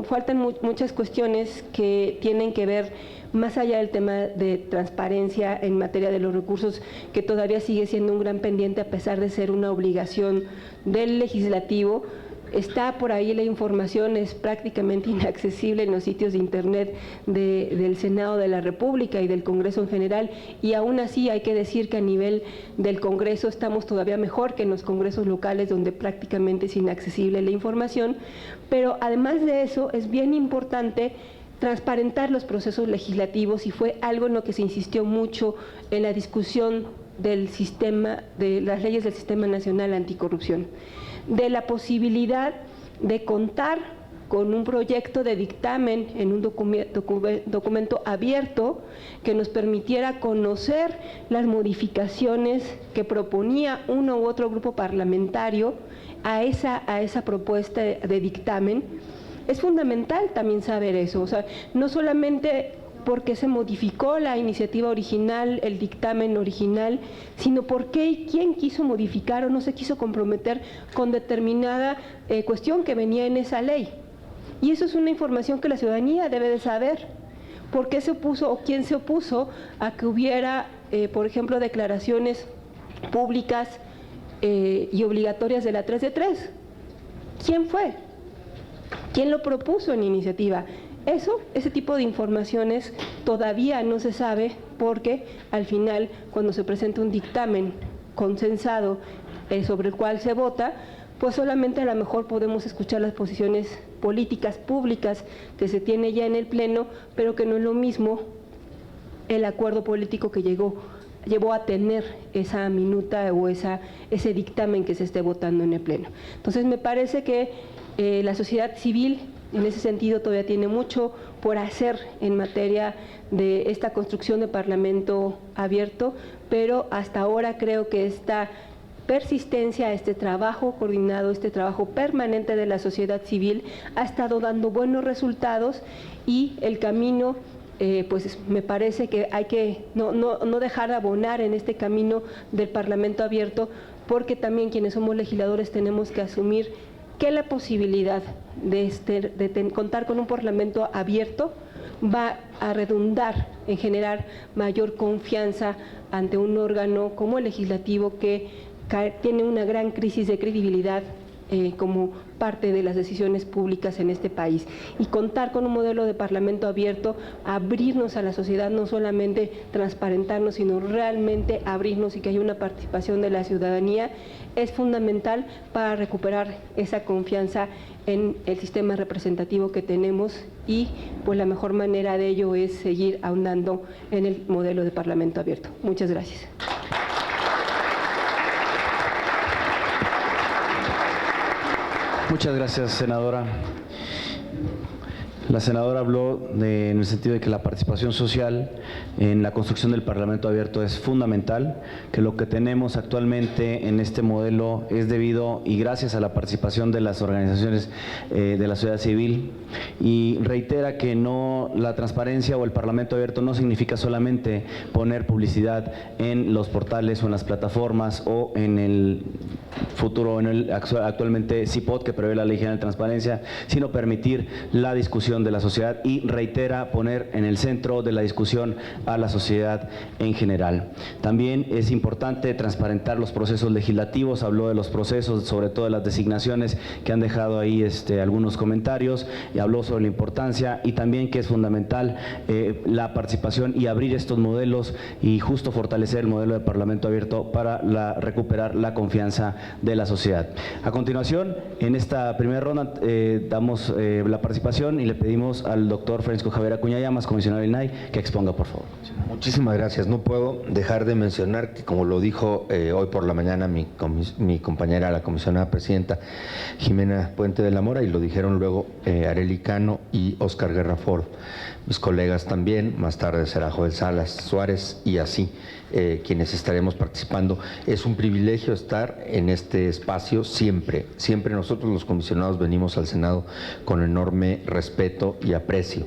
faltan muchas cuestiones que tienen que ver más allá del tema de transparencia en materia de los recursos, que todavía sigue siendo un gran pendiente a pesar de ser una obligación del legislativo. Está por ahí la información, es prácticamente inaccesible en los sitios de internet del Senado de la República y del Congreso en general, y aún así hay que decir que a nivel del Congreso estamos todavía mejor que en los congresos locales, donde prácticamente es inaccesible la información. Pero además de eso es bien importante transparentar los procesos legislativos, y fue algo en lo que se insistió mucho en la discusión del sistema, de las leyes del Sistema Nacional Anticorrupción, de la posibilidad de contar con un proyecto de dictamen en un documento abierto que nos permitiera conocer las modificaciones que proponía uno u otro grupo parlamentario a esa propuesta de dictamen. Es fundamental también saber eso, o sea, no solamente porque se modificó la iniciativa original, el dictamen original, sino por qué y quién quiso modificar o no se quiso comprometer con determinada cuestión que venía en esa ley. Y eso es una información que la ciudadanía debe de saber. ¿Por qué se opuso o quién se opuso a que hubiera, por ejemplo, declaraciones públicas y obligatorias de la 3 de 3? ¿Quién fue? ¿Quién lo propuso en iniciativa? Ese tipo de informaciones todavía no se sabe, porque al final, cuando se presenta un dictamen consensado sobre el cual se vota, pues solamente a lo mejor podemos escuchar las posiciones políticas públicas que se tiene ya en el Pleno, pero que no es lo mismo el acuerdo político que llegó llevó a tener esa minuta o ese dictamen que se esté votando en el Pleno. Entonces, me parece que la sociedad civil, en ese sentido, todavía tiene mucho por hacer en materia de esta construcción de Parlamento abierto, pero hasta ahora creo que esta persistencia, este trabajo coordinado, este trabajo permanente de la sociedad civil ha estado dando buenos resultados y el camino, pues me parece que hay que no dejar de abonar en este camino del Parlamento abierto, porque también quienes somos legisladores tenemos que asumir que la posibilidad de contar con un Parlamento abierto va a redundar en generar mayor confianza ante un órgano como el legislativo que tiene una gran crisis de credibilidad como parte de las decisiones públicas en este país. Y contar con un modelo de Parlamento abierto, abrirnos a la sociedad, no solamente transparentarnos, sino realmente abrirnos y que haya una participación de la ciudadanía, es fundamental para recuperar esa confianza en el sistema representativo que tenemos y pues la mejor manera de ello es seguir ahondando en el modelo de Parlamento abierto. Muchas gracias. Muchas gracias, senadora. La senadora habló en el sentido de que la participación social en la construcción del Parlamento abierto es fundamental, que lo que tenemos actualmente en este modelo es debido y gracias a la participación de las organizaciones de la sociedad civil, y reitera que la transparencia o el Parlamento abierto no significa solamente poner publicidad en los portales o en las plataformas o en el futuro, actualmente CIPOT, que prevé la Ley General de Transparencia, sino permitir la discusión de la sociedad y reitera poner en el centro de la discusión a la sociedad en general. También es importante transparentar los procesos legislativos, habló de los procesos, sobre todo de las designaciones que han dejado ahí algunos comentarios, y habló sobre la importancia y también que es fundamental la participación y abrir estos modelos y justo fortalecer el modelo de Parlamento abierto para recuperar la confianza de la sociedad. A continuación, en esta primera ronda damos la participación y le pedimos al doctor Francisco Javier Acuña Llamas, comisionado del INAI, que exponga, por favor. Muchísimas gracias. No puedo dejar de mencionar que, como lo dijo hoy por la mañana mi compañera, la comisionada presidenta Jimena Puente de la Mora, y lo dijeron luego Arely Cano y Óscar Guerra Ford, mis colegas también, más tarde será Joel Salas Suárez y así quienes estaremos participando. Es un privilegio estar en este espacio siempre. Siempre nosotros los comisionados venimos al Senado con enorme respeto y aprecio.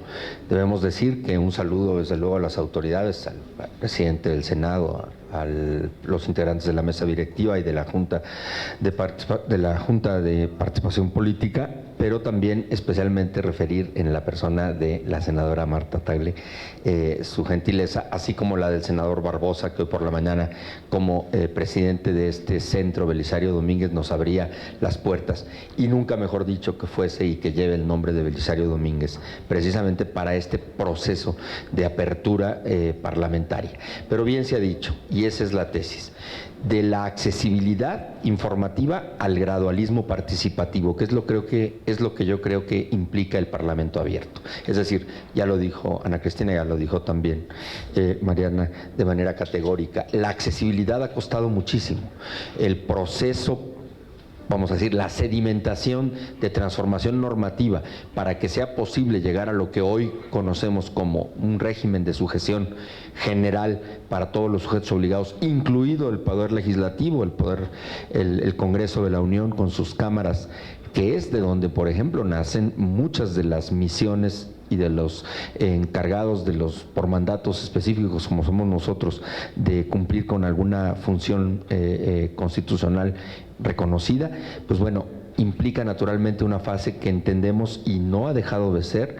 Debemos decir que un saludo desde luego a las autoridades, al presidente del Senado, a los integrantes de la mesa directiva y de la Junta de Participación Política, pero también especialmente referir en la persona de la senadora Marta Tagle su gentileza, así como la del senador Barbosa, que hoy por la mañana como presidente de este centro, Belisario Domínguez, nos abría las puertas, y nunca mejor dicho que fuese y que lleve el nombre de Belisario Domínguez, precisamente para este proceso de apertura parlamentaria. Pero bien se ha dicho, y esa es la tesis, de la accesibilidad informativa al gradualismo participativo, que es lo que yo creo que implica el Parlamento abierto. Es decir, ya lo dijo Ana Cristina, ya lo dijo también Mariana de manera categórica, la accesibilidad ha costado muchísimo. El proceso, vamos a decir, la sedimentación de transformación normativa para que sea posible llegar a lo que hoy conocemos como un régimen de sujeción general para todos los sujetos obligados, incluido el Poder Legislativo, el Congreso de la Unión con sus cámaras, que es de donde, por ejemplo, nacen muchas de las misiones y de los encargados por mandatos específicos, como somos nosotros, de cumplir con alguna función constitucional reconocida, pues bueno, implica naturalmente una fase que entendemos y no ha dejado de ser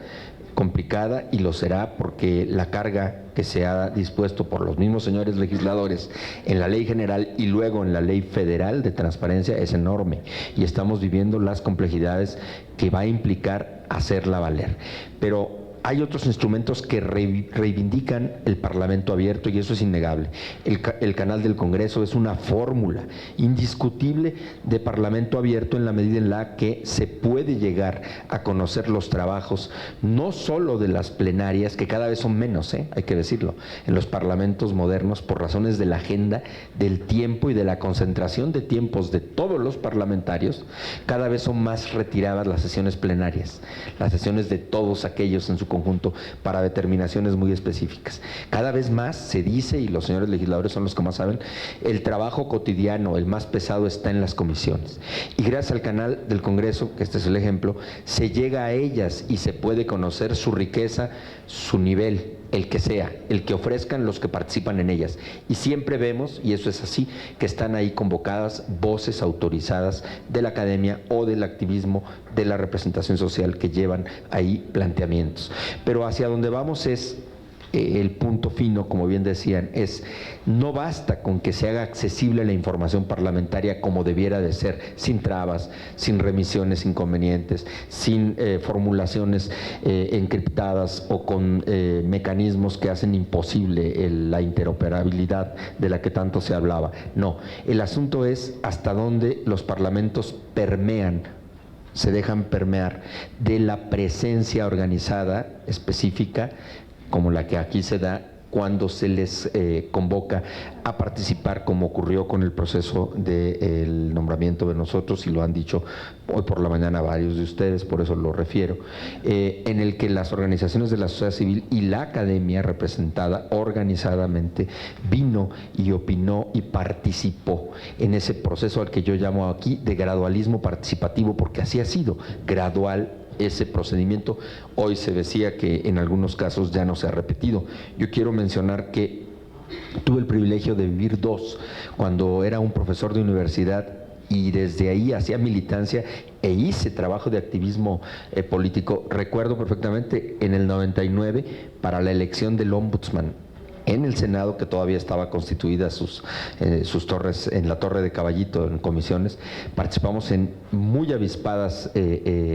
complicada, y lo será porque la carga que se ha dispuesto por los mismos señores legisladores en la Ley General y luego en la Ley Federal de Transparencia es enorme, y estamos viviendo las complejidades que va a implicar hacerla valer. Pero hay otros instrumentos que reivindican el Parlamento abierto y eso es innegable. El canal del Congreso es una fórmula indiscutible de Parlamento abierto en la medida en la que se puede llegar a conocer los trabajos, no solo de las plenarias, que cada vez son menos, hay que decirlo, en los parlamentos modernos por razones de la agenda, del tiempo y de la concentración de tiempos de todos los parlamentarios, cada vez son más retiradas las sesiones plenarias, las sesiones de todos aquellos en su conjunto para determinaciones muy específicas. Cada vez más se dice, y los señores legisladores son los que más saben, el trabajo cotidiano, el más pesado, está en las comisiones. Y gracias al canal del Congreso, que este es el ejemplo, se llega a ellas y se puede conocer su riqueza, su nivel, el que sea, el que ofrezcan los que participan en ellas. Y siempre vemos, y eso es así, que están ahí convocadas voces autorizadas de la academia o del activismo de la representación social que llevan ahí planteamientos. Pero hacia donde vamos es el punto fino, como bien decían, es no basta con que se haga accesible la información parlamentaria como debiera de ser, sin trabas, sin remisiones inconvenientes, sin formulaciones encriptadas o con mecanismos que hacen imposible la interoperabilidad de la que tanto se hablaba. No, el asunto es hasta dónde los parlamentos se dejan permear de la presencia organizada específica, como la que aquí se da cuando se les convoca a participar, como ocurrió con el proceso del nombramiento de nosotros, y lo han dicho hoy por la mañana varios de ustedes, por eso lo refiero, en el que las organizaciones de la sociedad civil y la academia representada organizadamente vino y opinó y participó en ese proceso al que yo llamo aquí de gradualismo participativo, porque así ha sido, gradual ese procedimiento. Hoy se decía que en algunos casos ya no se ha repetido. Yo quiero mencionar que tuve el privilegio de vivir dos, cuando era un profesor de universidad y desde ahí hacía militancia e hice trabajo de activismo político. Recuerdo perfectamente en el 99 para la elección del ombudsman en el Senado, que todavía estaba constituida sus torres, en la Torre de Caballito, en comisiones, participamos en muy avispadas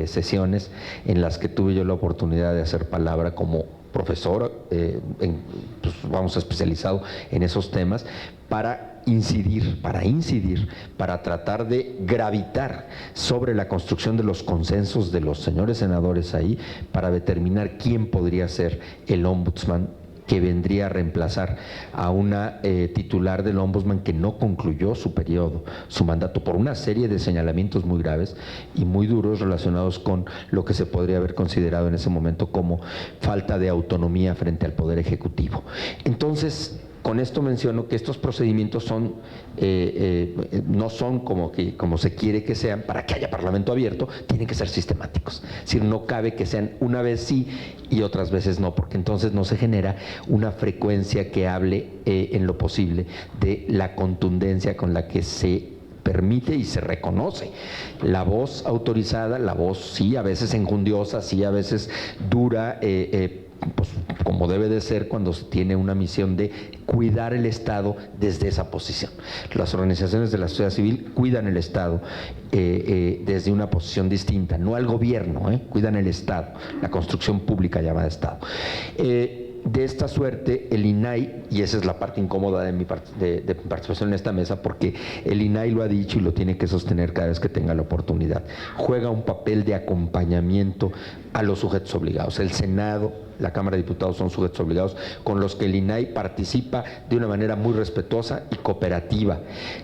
sesiones en las que tuve yo la oportunidad de hacer palabra como profesor, especializado en esos temas, para incidir, para tratar de gravitar sobre la construcción de los consensos de los señores senadores ahí, para determinar quién podría ser el ombudsman que vendría a reemplazar a una titular del ombudsman que no concluyó su periodo, su mandato, por una serie de señalamientos muy graves y muy duros relacionados con lo que se podría haber considerado en ese momento como falta de autonomía frente al Poder Ejecutivo. Entonces, con esto menciono que estos procedimientos son, no son como se quiere que sean. Para que haya Parlamento abierto, tienen que ser sistemáticos. Es decir, no cabe que sean una vez sí y otras veces no, porque entonces no se genera una frecuencia que hable en lo posible de la contundencia con la que se permite y se reconoce la voz autorizada, la voz sí a veces enjundiosa, sí a veces dura, pues como debe de ser cuando se tiene una misión de cuidar el Estado desde esa posición. Las organizaciones de la sociedad civil cuidan el Estado desde una posición distinta, no al gobierno, cuidan el Estado, la construcción pública llamada Estado. De esta suerte, el INAI, y esa es la parte incómoda de mi participación en esta mesa, porque el INAI lo ha dicho y lo tiene que sostener cada vez que tenga la oportunidad, juega un papel de acompañamiento a los sujetos obligados. El Senado, la Cámara de Diputados son sujetos obligados con los que el INAI participa de una manera muy respetuosa y cooperativa.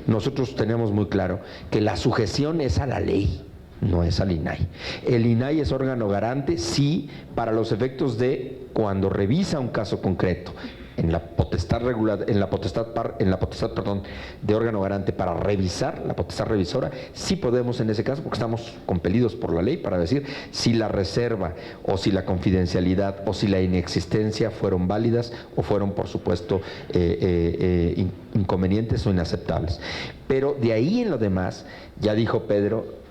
Nosotros tenemos muy claro que la sujeción es a la ley, no es al INAI. El INAI es órgano garante, sí, para los efectos de cuando revisa un caso concreto, en la potestad de órgano garante para revisar, la potestad revisora, sí podemos en ese caso, porque estamos compelidos por la ley para decir si la reserva o si la confidencialidad o si la inexistencia fueron válidas o fueron, por supuesto, inconvenientes o inaceptables. Pero de ahí en lo demás, ya dijo Pedro,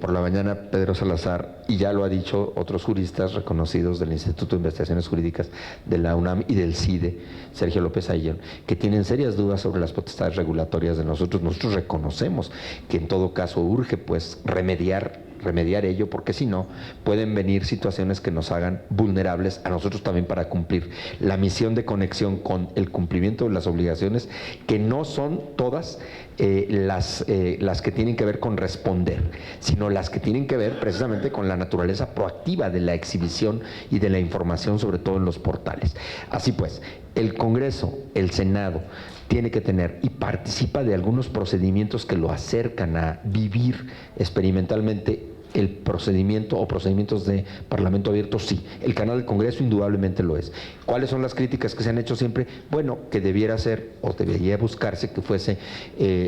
por la mañana Pedro Salazar, y ya lo ha dicho otros juristas reconocidos del Instituto de Investigaciones Jurídicas de la UNAM y del CIDE, Sergio López Ayllón, que tienen serias dudas sobre las potestades regulatorias de nosotros. Nosotros reconocemos que en todo caso urge pues remediar remediar ello, porque si no, pueden venir situaciones que nos hagan vulnerables a nosotros también para cumplir la misión de conexión con el cumplimiento de las obligaciones, que no son todas las que tienen que ver con responder, sino las que tienen que ver precisamente con la naturaleza proactiva de la exhibición y de la información, sobre todo en los portales. Así pues, el Congreso, el Senado, tiene que tener y participa de algunos procedimientos que lo acercan a vivir experimentalmente el procedimiento o procedimientos de Parlamento abierto. Sí, el canal del Congreso indudablemente lo es. ¿Cuáles son las críticas que se han hecho siempre? Bueno, que debiera ser o debería buscarse que fuese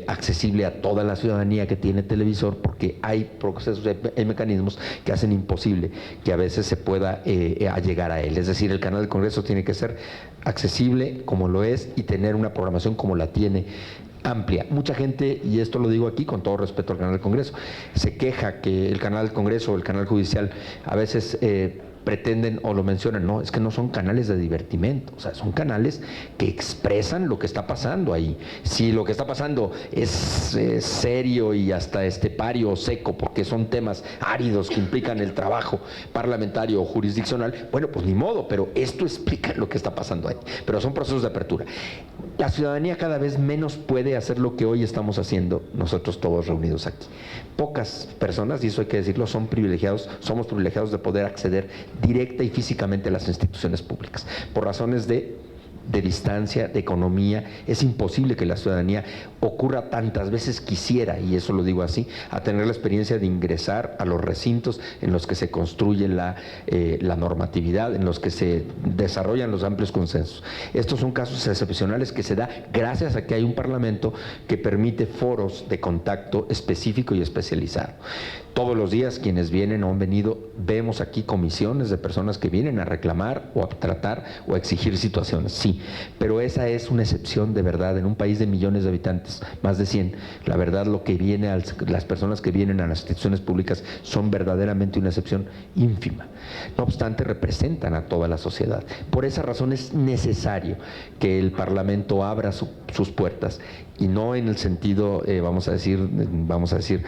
accesible a toda la ciudadanía que tiene televisor, porque hay procesos, hay mecanismos que hacen imposible que a veces se pueda llegar a él. Es decir, el canal del Congreso tiene que ser accesible como lo es y tener una programación como la tiene, amplia. Mucha gente, y esto lo digo aquí con todo respeto al canal del Congreso, se queja que el canal del Congreso o el canal judicial a veces pretenden o lo mencionan. No, es que no son canales de divertimento, o sea, son canales que expresan lo que está pasando ahí. Si lo que está pasando es serio y hasta estepario o seco, porque son temas áridos que implican el trabajo parlamentario o jurisdiccional, bueno, pues ni modo, pero esto explica lo que está pasando ahí. Pero son procesos de apertura. La ciudadanía cada vez menos puede hacer lo que hoy estamos haciendo nosotros todos reunidos aquí. Pocas personas, y eso hay que decirlo, somos privilegiados de poder acceder directa y físicamente a las instituciones públicas. Por razones de distancia, de economía, es imposible que la ciudadanía ocurra tantas veces quisiera, y eso lo digo así, a tener la experiencia de ingresar a los recintos en los que se construye la normatividad, en los que se desarrollan los amplios consensos. Estos son casos excepcionales que se da gracias a que hay un Parlamento que permite foros de contacto específico y especializado. Todos los días quienes vienen o han venido, vemos aquí comisiones de personas que vienen a reclamar o a tratar o a exigir situaciones, sí, pero esa es una excepción de verdad. En un país de millones de habitantes, más de 100, la verdad lo que viene las personas que vienen a las instituciones públicas son verdaderamente una excepción ínfima. No obstante, representan a toda la sociedad. Por esa razón es necesario que el Parlamento abra sus puertas, y no en el sentido, vamos a decir,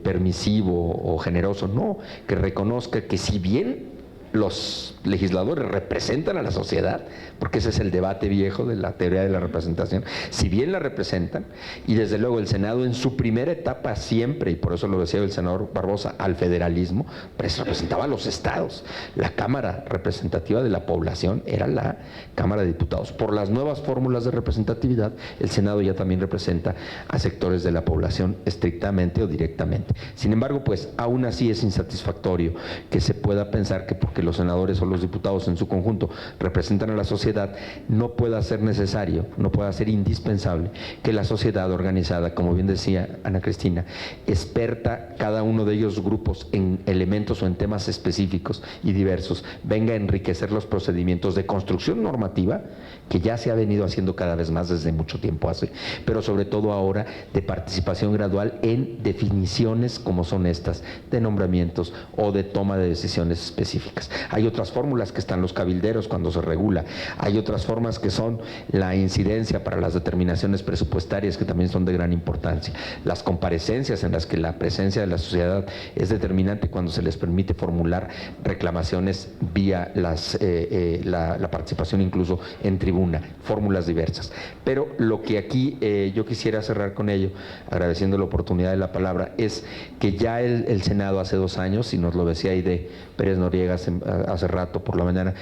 permisivo o generoso, no, que reconozca que si bien los legisladores representan a la sociedad, porque ese es el debate viejo de la teoría de la representación, si bien la representan, y desde luego el Senado en su primera etapa siempre, y por eso lo decía el senador Barbosa, al federalismo, pues representaba a los estados. La Cámara representativa de la población era la Cámara de Diputados. Por las nuevas fórmulas de representatividad, el Senado ya también representa a sectores de la población estrictamente o directamente. Sin embargo, pues aún así es insatisfactorio que se pueda pensar que porque los senadores o los diputados en su conjunto representan a la sociedad, no pueda ser necesario, no pueda ser indispensable que la sociedad organizada, como bien decía Ana Cristina, experta cada uno de ellos grupos en elementos o en temas específicos y diversos, venga a enriquecer los procedimientos de construcción normativa, que ya se ha venido haciendo cada vez más desde mucho tiempo hace, pero sobre todo ahora de participación gradual en definiciones como son estas, de nombramientos o de toma de decisiones específicas. Hay otras fórmulas que están los cabilderos cuando se regula, hay otras formas que son la incidencia para las determinaciones presupuestarias, que también son de gran importancia, las comparecencias en las que la presencia de la sociedad es determinante cuando se les permite formular reclamaciones vía la participación incluso en tribuna, fórmulas diversas. Pero lo que aquí yo quisiera cerrar con ello, agradeciendo la oportunidad de la palabra, es que ya el Senado hace 2 años, y nos lo decía Aide Pérez Noriega hace rato por la mañana,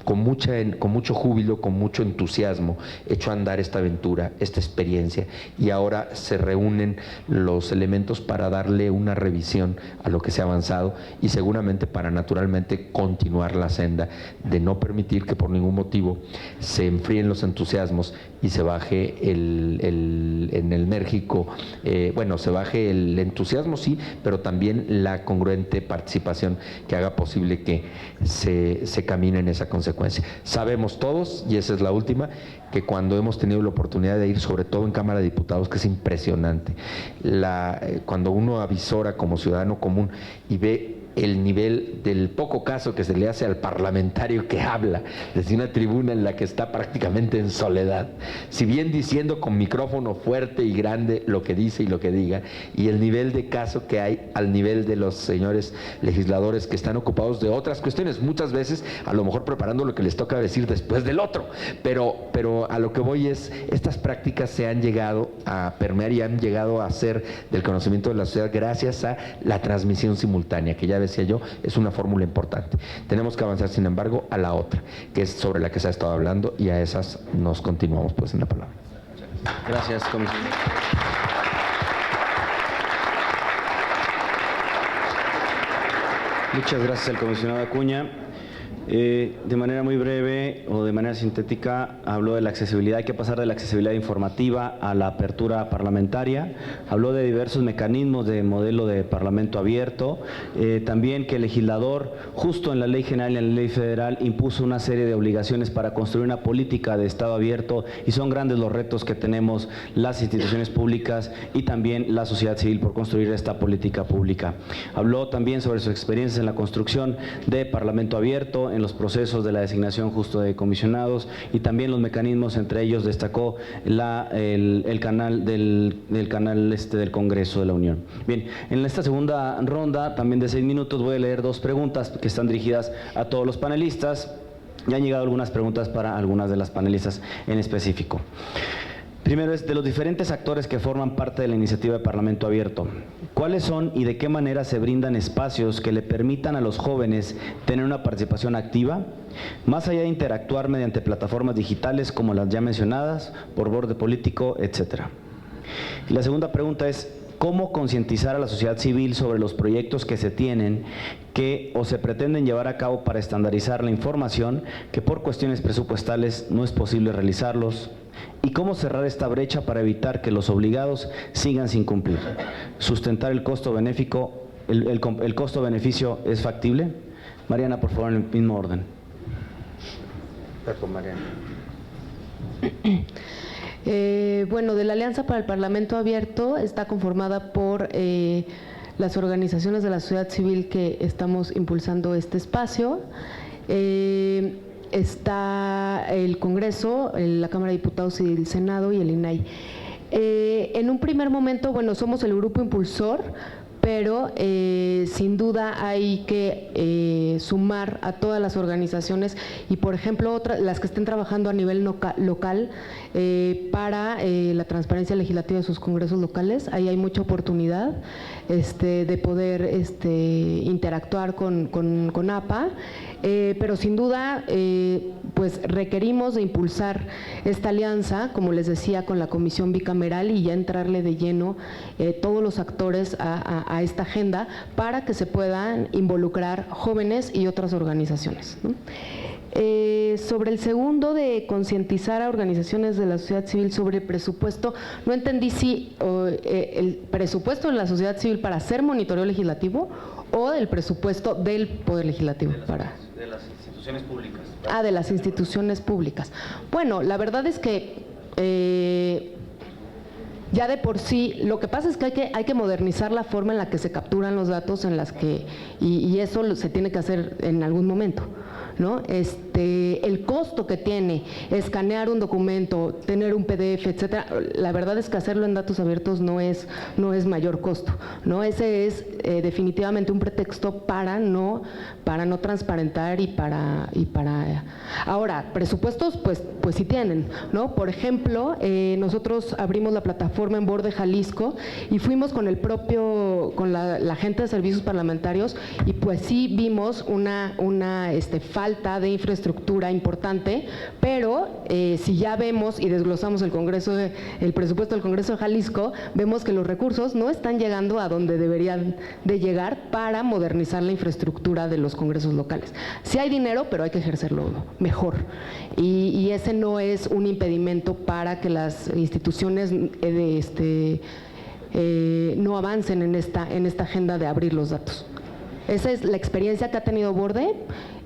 con mucho júbilo, con mucho entusiasmo, echó a andar esta aventura, esta experiencia, y ahora se reúnen los elementos para darle una revisión a lo que se ha avanzado y seguramente para naturalmente continuar la senda de no permitir que por ningún motivo se enfríen los entusiasmos y se baje el enérgico, se baje el entusiasmo, sí, pero también la congruente participación que haga posible que se camine en esa consecuencia. Sabemos todos, y esa es la última, que cuando hemos tenido la oportunidad de ir, sobre todo en Cámara de Diputados, que es impresionante, cuando uno avisora como ciudadano común y ve el nivel del poco caso que se le hace al parlamentario que habla desde una tribuna en la que está prácticamente en soledad, si bien diciendo con micrófono fuerte y grande lo que dice y lo que diga, y el nivel de caso que hay al nivel de los señores legisladores que están ocupados de otras cuestiones, muchas veces a lo mejor preparando lo que les toca decir después del otro, pero a lo que voy es, estas prácticas se han llegado a permear y han llegado a ser del conocimiento de la sociedad gracias a la transmisión simultánea, que ya decía yo, es una fórmula importante. Tenemos que avanzar, sin embargo, a la otra, que es sobre la que se ha estado hablando, y a esas nos continuamos pues en la palabra. Gracias, comisionado. Muchas gracias al comisionado Acuña. De manera muy breve o de manera sintética, habló de la accesibilidad. Hay que pasar de la accesibilidad informativa a la apertura parlamentaria. Habló de diversos mecanismos de modelo de parlamento abierto. También que el legislador, justo en la ley general y en la ley federal, impuso una serie de obligaciones para construir una política de Estado abierto, y son grandes los retos que tenemos las instituciones públicas y también la sociedad civil por construir esta política pública. Habló también sobre sus experiencias en la construcción de parlamento abierto, en los procesos de la designación justo de comisionados, y también los mecanismos, entre ellos destacó el canal del Congreso de la Unión. Bien, en esta segunda ronda, también de 6 minutos, voy a leer 2 preguntas que están dirigidas a todos los panelistas. Ya han llegado algunas preguntas para algunas de las panelistas en específico. Primero es, de los diferentes actores que forman parte de la iniciativa de Parlamento Abierto, ¿cuáles son y de qué manera se brindan espacios que le permitan a los jóvenes tener una participación activa, más allá de interactuar mediante plataformas digitales como las ya mencionadas, por borde político, etcétera? Y la segunda pregunta es, ¿cómo concientizar a la sociedad civil sobre los proyectos que se tienen que o se pretenden llevar a cabo para estandarizar la información, que por cuestiones presupuestales no es posible realizarlos? ¿Y cómo cerrar esta brecha para evitar que los obligados sigan sin cumplir? ¿Sustentar el costo benéfico, el costo-beneficio es factible? Mariana, por favor, en el mismo orden. Perdón, Mariana. Bueno, de la Alianza para el Parlamento Abierto está conformada por las organizaciones de la sociedad civil que estamos impulsando este espacio. Está el Congreso, la Cámara de Diputados y el Senado y el INAI. En un primer momento, bueno, somos el grupo impulsor, pero sin duda hay que sumar a todas las organizaciones y, por ejemplo, las que estén trabajando a nivel local para la transparencia legislativa de sus congresos locales. Ahí hay mucha oportunidad de poder interactuar con APA, pero sin duda pues requerimos de impulsar esta alianza, como les decía, con la Comisión Bicameral, y ya entrarle de lleno todos los actores a esta agenda para que se puedan involucrar jóvenes y otras organizaciones, ¿no? Sobre el segundo, de concientizar a organizaciones de la sociedad civil sobre el presupuesto, no entendí si el presupuesto de la sociedad civil para hacer monitoreo legislativo o el presupuesto del Poder Legislativo de las instituciones públicas. De las instituciones públicas. Bueno, la verdad es que ya de por sí, lo que pasa es que hay que modernizar la forma en la que se capturan los datos, en las que y eso se tiene que hacer en algún momento, ¿no? El costo que tiene escanear un documento, tener un PDF, etcétera, la verdad es que hacerlo en datos abiertos no es mayor costo, ¿no? Ese es definitivamente un pretexto para no transparentar y para ahora, presupuestos pues sí tienen, ¿no? Por ejemplo, nosotros abrimos la plataforma en Borde Jalisco y fuimos con la gente de servicios parlamentarios, y pues sí vimos una falta de infraestructura importante, pero si ya vemos y desglosamos el presupuesto del Congreso de Jalisco, vemos que los recursos no están llegando a donde deberían de llegar para modernizar la infraestructura de los congresos locales. Sí hay dinero, pero hay que ejercerlo mejor, y ese no es un impedimento para que las instituciones no avancen en esta agenda de abrir los datos. Esa es la experiencia que ha tenido Borde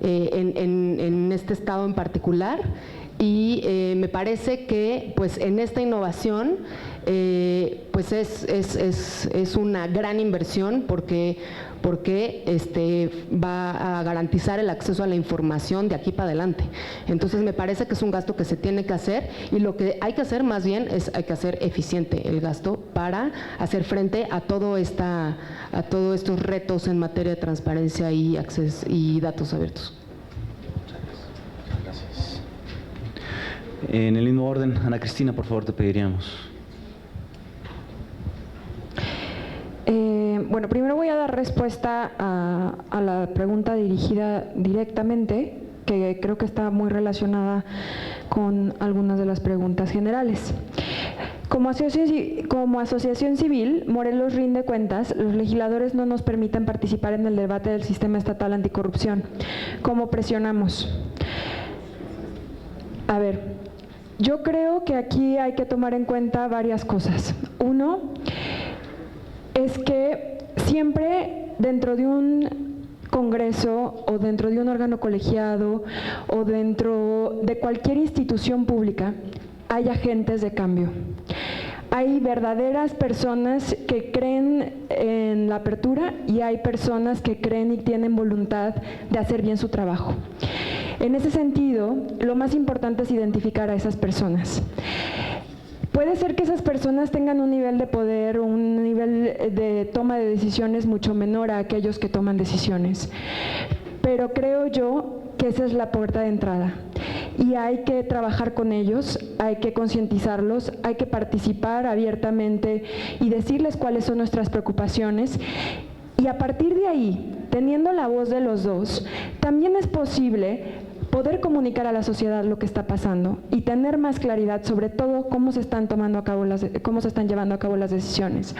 en este estado en particular, y me parece que pues en esta innovación pues es una gran inversión porque va a garantizar el acceso a la información de aquí para adelante. Entonces me parece que es un gasto que se tiene que hacer, y lo que hay que hacer más bien es hay que hacer eficiente el gasto para hacer frente a todos estos retos en materia de transparencia y acceso y datos abiertos. Gracias. En el mismo orden, Ana Cristina, por favor, te pediríamos. Bueno, primero voy a dar respuesta a la pregunta dirigida directamente, que creo que está muy relacionada con algunas de las preguntas generales. Como asociación civil, Morelos rinde cuentas, los legisladores no nos permiten participar en el debate del sistema estatal anticorrupción. ¿Cómo presionamos? A ver, yo creo que aquí hay que tomar en cuenta varias cosas. Uno, es que siempre dentro de un congreso o dentro de un órgano colegiado o dentro de cualquier institución pública hay agentes de cambio. Hay verdaderas personas que creen en la apertura y hay personas que creen y tienen voluntad de hacer bien su trabajo. En ese sentido, lo más importante es identificar a esas personas. Puede ser que esas personas tengan un nivel de poder o un nivel de toma de decisiones mucho menor a aquellos que toman decisiones, pero creo yo que esa es la puerta de entrada y hay que trabajar con ellos, hay que concientizarlos, hay que participar abiertamente y decirles cuáles son nuestras preocupaciones, y a partir de ahí, teniendo la voz de los dos, también es posible poder comunicar a la sociedad lo que está pasando y tener más claridad sobre todo cómo se están llevando a cabo las decisiones.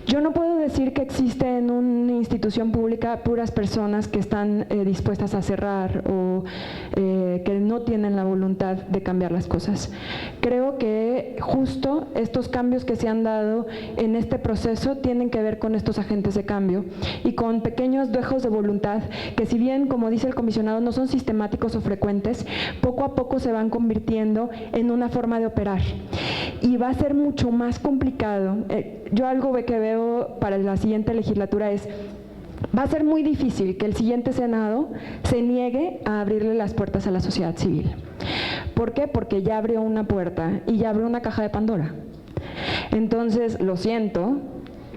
Yo no puedo decir que existe en una institución pública puras personas que están dispuestas a cerrar o que no tienen la voluntad de cambiar las cosas. Creo que justo estos cambios que se han dado en este proceso tienen que ver con estos agentes de cambio y con pequeños dejos de voluntad que, si bien, como dice el comisionado, no son sistemáticos o frecuentes, poco a poco se van convirtiendo en una forma de operar. Y va a ser mucho más complicado. Yo algo que veo para la siguiente legislatura es, va a ser muy difícil que el siguiente Senado se niegue a abrirle las puertas a la sociedad civil. ¿Por qué? Porque ya abrió una puerta y ya abrió una caja de Pandora. Entonces, lo siento,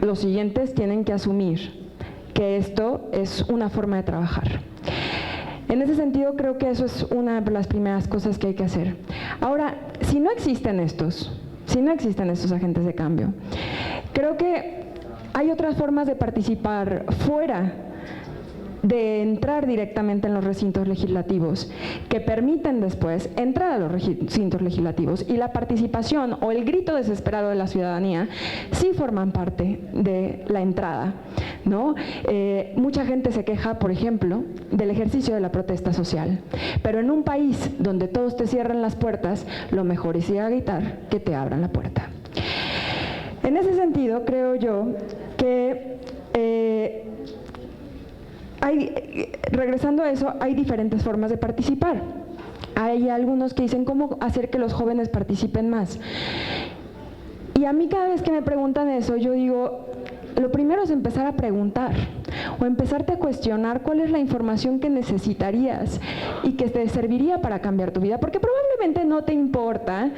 los siguientes tienen que asumir que esto es una forma de trabajar. En ese sentido, creo que eso es una de las primeras cosas que hay que hacer. Ahora, si no existen estos agentes de cambio, creo que hay otras formas de participar fuera de entrar directamente en los recintos legislativos que permiten después entrar a los recintos legislativos, y la participación o el grito desesperado de la ciudadanía sí forman parte de la entrada, ¿no? Mucha gente se queja, por ejemplo, del ejercicio de la protesta social, pero en un país donde todos te cierran las puertas, lo mejor es ir a gritar que te abran la puerta. En ese sentido, creo yo que regresando a eso, hay diferentes formas de participar. Hay algunos que dicen cómo hacer que los jóvenes participen más. Y a mí cada vez que me preguntan eso, yo digo, lo primero es empezar a preguntar o empezarte a cuestionar cuál es la información que necesitarías y que te serviría para cambiar tu vida, porque probablemente no te importa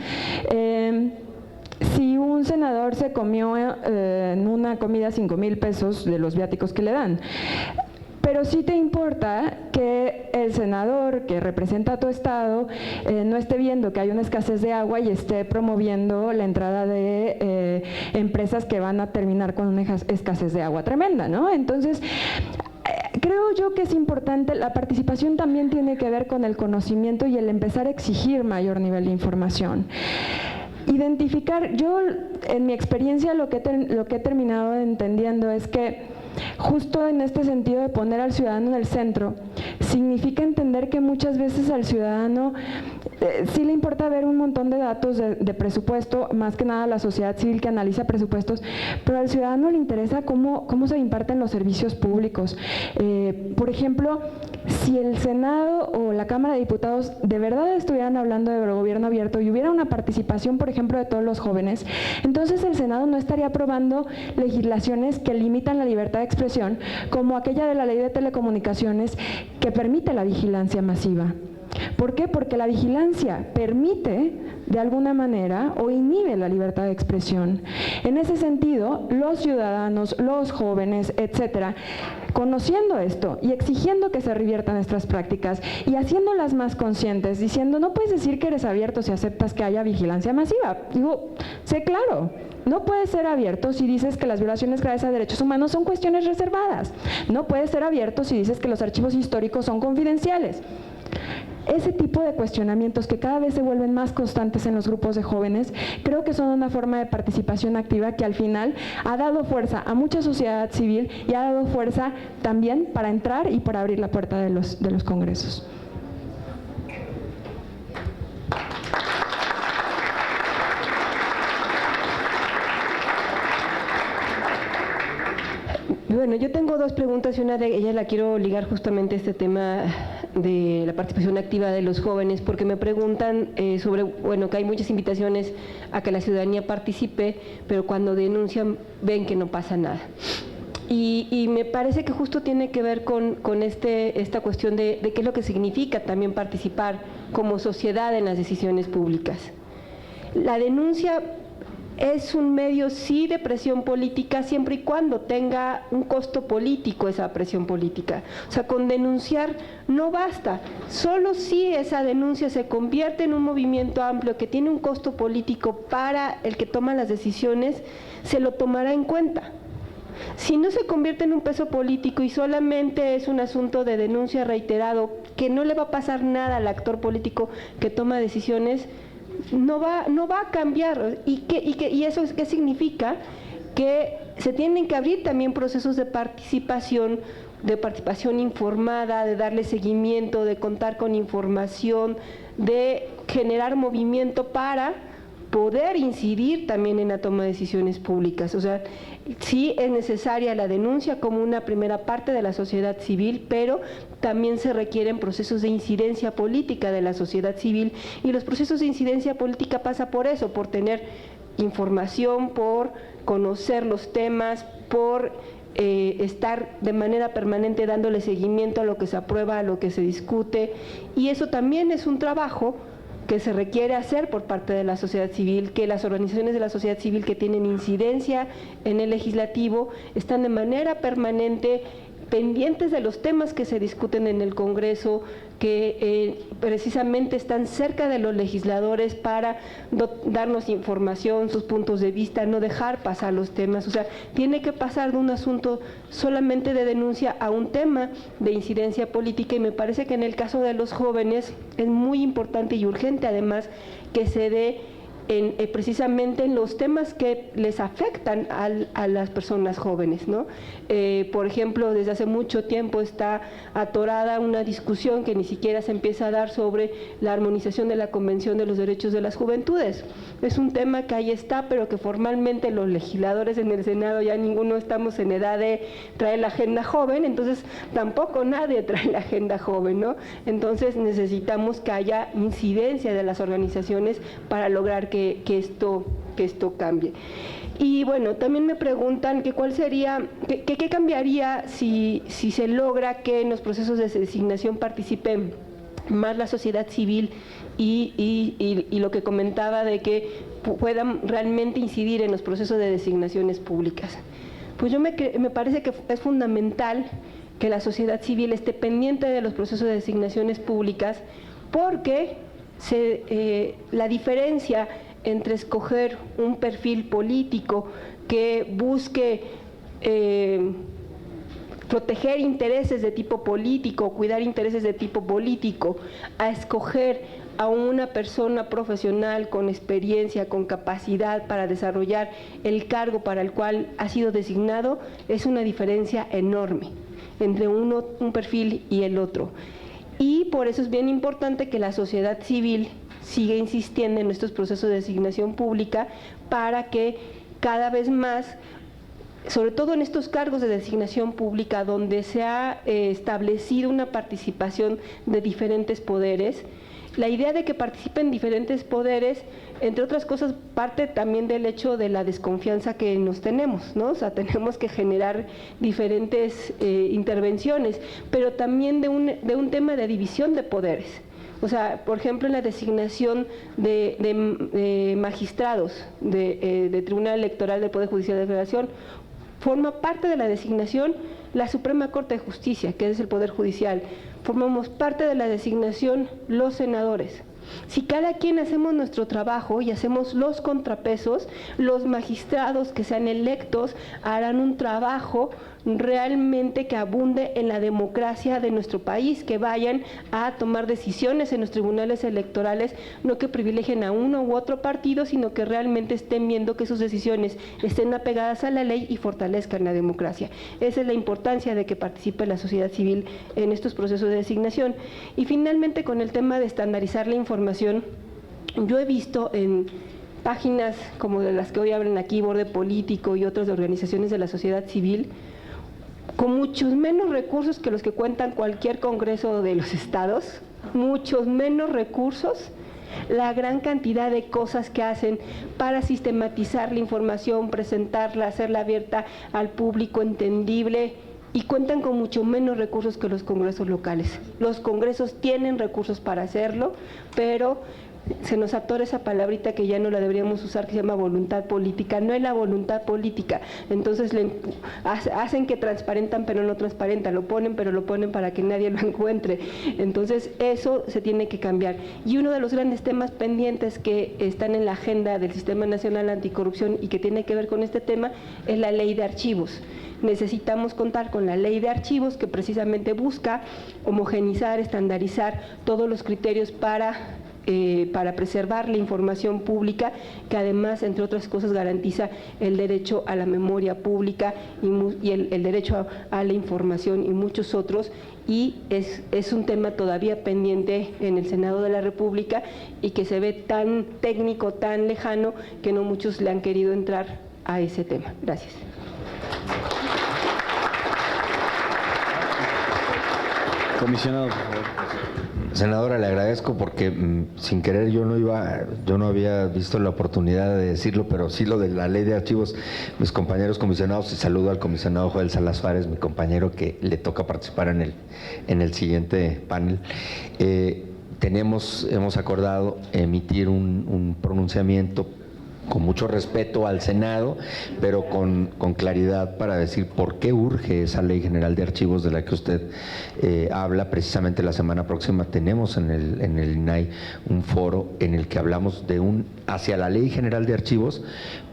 si un senador se comió en una comida 5,000 pesos de los viáticos que le dan. Pero sí te importa que el senador que representa a tu estado no esté viendo que hay una escasez de agua y esté promoviendo la entrada de empresas que van a terminar con una escasez de agua tremenda, ¿no? Entonces, creo yo que es importante, la participación también tiene que ver con el conocimiento y el empezar a exigir mayor nivel de información. Identificar, yo en mi experiencia lo que he terminado entendiendo es que justo en este sentido de poner al ciudadano en el centro, significa entender que muchas veces al ciudadano sí le importa ver un montón de datos de presupuesto, más que nada la sociedad civil que analiza presupuestos, pero al ciudadano le interesa cómo se imparten los servicios públicos. Por ejemplo, si el Senado o la Cámara de Diputados de verdad estuvieran hablando de gobierno abierto y hubiera una participación, por ejemplo, de todos los jóvenes, entonces entonces el Senado no estaría aprobando legislaciones que limitan la libertad de expresión, como aquella de la Ley de Telecomunicaciones que permite la vigilancia masiva. ¿Por qué? Porque la vigilancia permite, de alguna manera, o inhibe la libertad de expresión. En ese sentido, los ciudadanos, los jóvenes, etcétera, conociendo esto y exigiendo que se reviertan estas prácticas y haciéndolas más conscientes, diciendo, no puedes decir que eres abierto si aceptas que haya vigilancia masiva. Digo, sé claro, no puedes ser abierto si dices que las violaciones graves a derechos humanos son cuestiones reservadas. No puedes ser abierto si dices que los archivos históricos son confidenciales. Ese tipo de cuestionamientos que cada vez se vuelven más constantes en los grupos de jóvenes, creo que son una forma de participación activa que al final ha dado fuerza a mucha sociedad civil y ha dado fuerza también para entrar y para abrir la puerta de los congresos. Bueno, yo tengo dos preguntas y una de ellas la quiero ligar justamente a este tema de la participación activa de los jóvenes, porque me preguntan sobre, bueno, que hay muchas invitaciones a que la ciudadanía participe, pero cuando denuncian ven que no pasa nada. Y me parece que justo tiene que ver con esta cuestión de qué es lo que significa también participar como sociedad en las decisiones públicas. La denuncia es un medio, sí, de presión política, siempre y cuando tenga un costo político esa presión política. O sea, con denunciar no basta, solo si esa denuncia se convierte en un movimiento amplio que tiene un costo político para el que toma las decisiones, se lo tomará en cuenta. Si no se convierte en un peso político y solamente es un asunto de denuncia reiterado, que no le va a pasar nada al actor político que toma decisiones, no va a cambiar. ¿Y eso qué significa? Que se tienen que abrir también procesos de participación informada, de darle seguimiento, de contar con información, de generar movimiento para poder incidir también en la toma de decisiones públicas. O sea, sí es necesaria la denuncia como una primera parte de la sociedad civil, pero también se requieren procesos de incidencia política de la sociedad civil, y los procesos de incidencia política pasa por eso, por tener información, por conocer los temas, por estar de manera permanente dándole seguimiento a lo que se aprueba, a lo que se discute, y eso también es un trabajo que se requiere hacer por parte de la sociedad civil, que las organizaciones de la sociedad civil que tienen incidencia en el legislativo están de manera permanente pendientes de los temas que se discuten en el Congreso, que precisamente están cerca de los legisladores para darnos información, sus puntos de vista, no dejar pasar los temas. O sea, tiene que pasar de un asunto solamente de denuncia a un tema de incidencia política, y me parece que en el caso de los jóvenes es muy importante y urgente además que se dé precisamente en los temas que les afectan a las personas jóvenes, ¿no? Por ejemplo, desde hace mucho tiempo está atorada una discusión que ni siquiera se empieza a dar sobre la armonización de la Convención de los Derechos de las Juventudes. Es un tema que ahí está, pero que formalmente los legisladores en el Senado ya ninguno estamos en edad de traer la agenda joven, entonces tampoco nadie trae la agenda joven, ¿no? Entonces necesitamos que haya incidencia de las organizaciones para lograr que esto cambie. Y bueno, también me preguntan que cuál sería, qué cambiaría si se logra que en los procesos de designación participen más la sociedad civil y lo que comentaba de que puedan realmente incidir en los procesos de designaciones públicas. Pues me parece que es fundamental que la sociedad civil esté pendiente de los procesos de designaciones públicas, porque la diferencia entre escoger un perfil político que busque proteger intereses de tipo político, cuidar intereses de tipo político, a escoger a una persona profesional con experiencia, con capacidad para desarrollar el cargo para el cual ha sido designado, es una diferencia enorme entre un perfil y el otro. Y por eso es bien importante que la sociedad civil siga insistiendo en estos procesos de designación pública para que cada vez más, sobre todo en estos cargos de designación pública donde se ha establecido una participación de diferentes poderes, La idea de que participen diferentes poderes, entre otras cosas, parte también del hecho de la desconfianza que nos tenemos, ¿no? O sea, tenemos que generar diferentes intervenciones, pero también de un tema de división de poderes. O sea, por ejemplo, en la designación de magistrados de Tribunal Electoral del Poder Judicial de la Federación, forma parte de la designación la Suprema Corte de Justicia, que es el Poder Judicial. Formamos parte de la designación los senadores. Si cada quien hacemos nuestro trabajo y hacemos los contrapesos, los magistrados que sean electos harán un trabajo realmente que abunde en la democracia de nuestro país, que vayan a tomar decisiones en los tribunales electorales, no que privilegien a uno u otro partido, sino que realmente estén viendo que sus decisiones estén apegadas a la ley y fortalezcan la democracia. Esa es la importancia de que participe la sociedad civil en estos procesos de designación. Y finalmente, con el tema de estandarizar la información, yo he visto en páginas como de las que hoy abren aquí, Borde Político y otras organizaciones de la sociedad civil, con muchos menos recursos que los que cuentan cualquier congreso de los estados, muchos menos recursos, la gran cantidad de cosas que hacen para sistematizar la información, presentarla, hacerla abierta al público, entendible, y cuentan con mucho menos recursos que los congresos locales. Los congresos tienen recursos para hacerlo, pero se nos atora esa palabrita que ya no la deberíamos usar, que se llama voluntad política. No es la voluntad política. Entonces hacen que transparentan, pero no transparentan, lo ponen, pero lo ponen para que nadie lo encuentre. Entonces eso se tiene que cambiar. Y uno de los grandes temas pendientes que están en la agenda del Sistema Nacional Anticorrupción y que tiene que ver con este tema es la ley de archivos. Necesitamos contar con la ley de archivos, que precisamente busca homogeneizar, estandarizar todos los criterios para preservar la información pública, que además, entre otras cosas, garantiza el derecho a la memoria pública y el derecho a la información y muchos otros, y es un tema todavía pendiente en el Senado de la República y que se ve tan técnico, tan lejano, que no muchos le han querido entrar a ese tema. Gracias. Comisionado, por favor. Senadora, le agradezco porque sin querer yo no había visto la oportunidad de decirlo, pero sí lo de la ley de archivos, mis compañeros comisionados, y saludo al comisionado Joel Salas Suárez, mi compañero que le toca participar en el siguiente panel. Hemos acordado emitir un pronunciamiento con mucho respeto al Senado, pero con claridad para decir por qué urge esa Ley General de Archivos de la que usted habla. Precisamente la semana próxima tenemos en el INAI un foro en el que hablamos hacia la Ley General de Archivos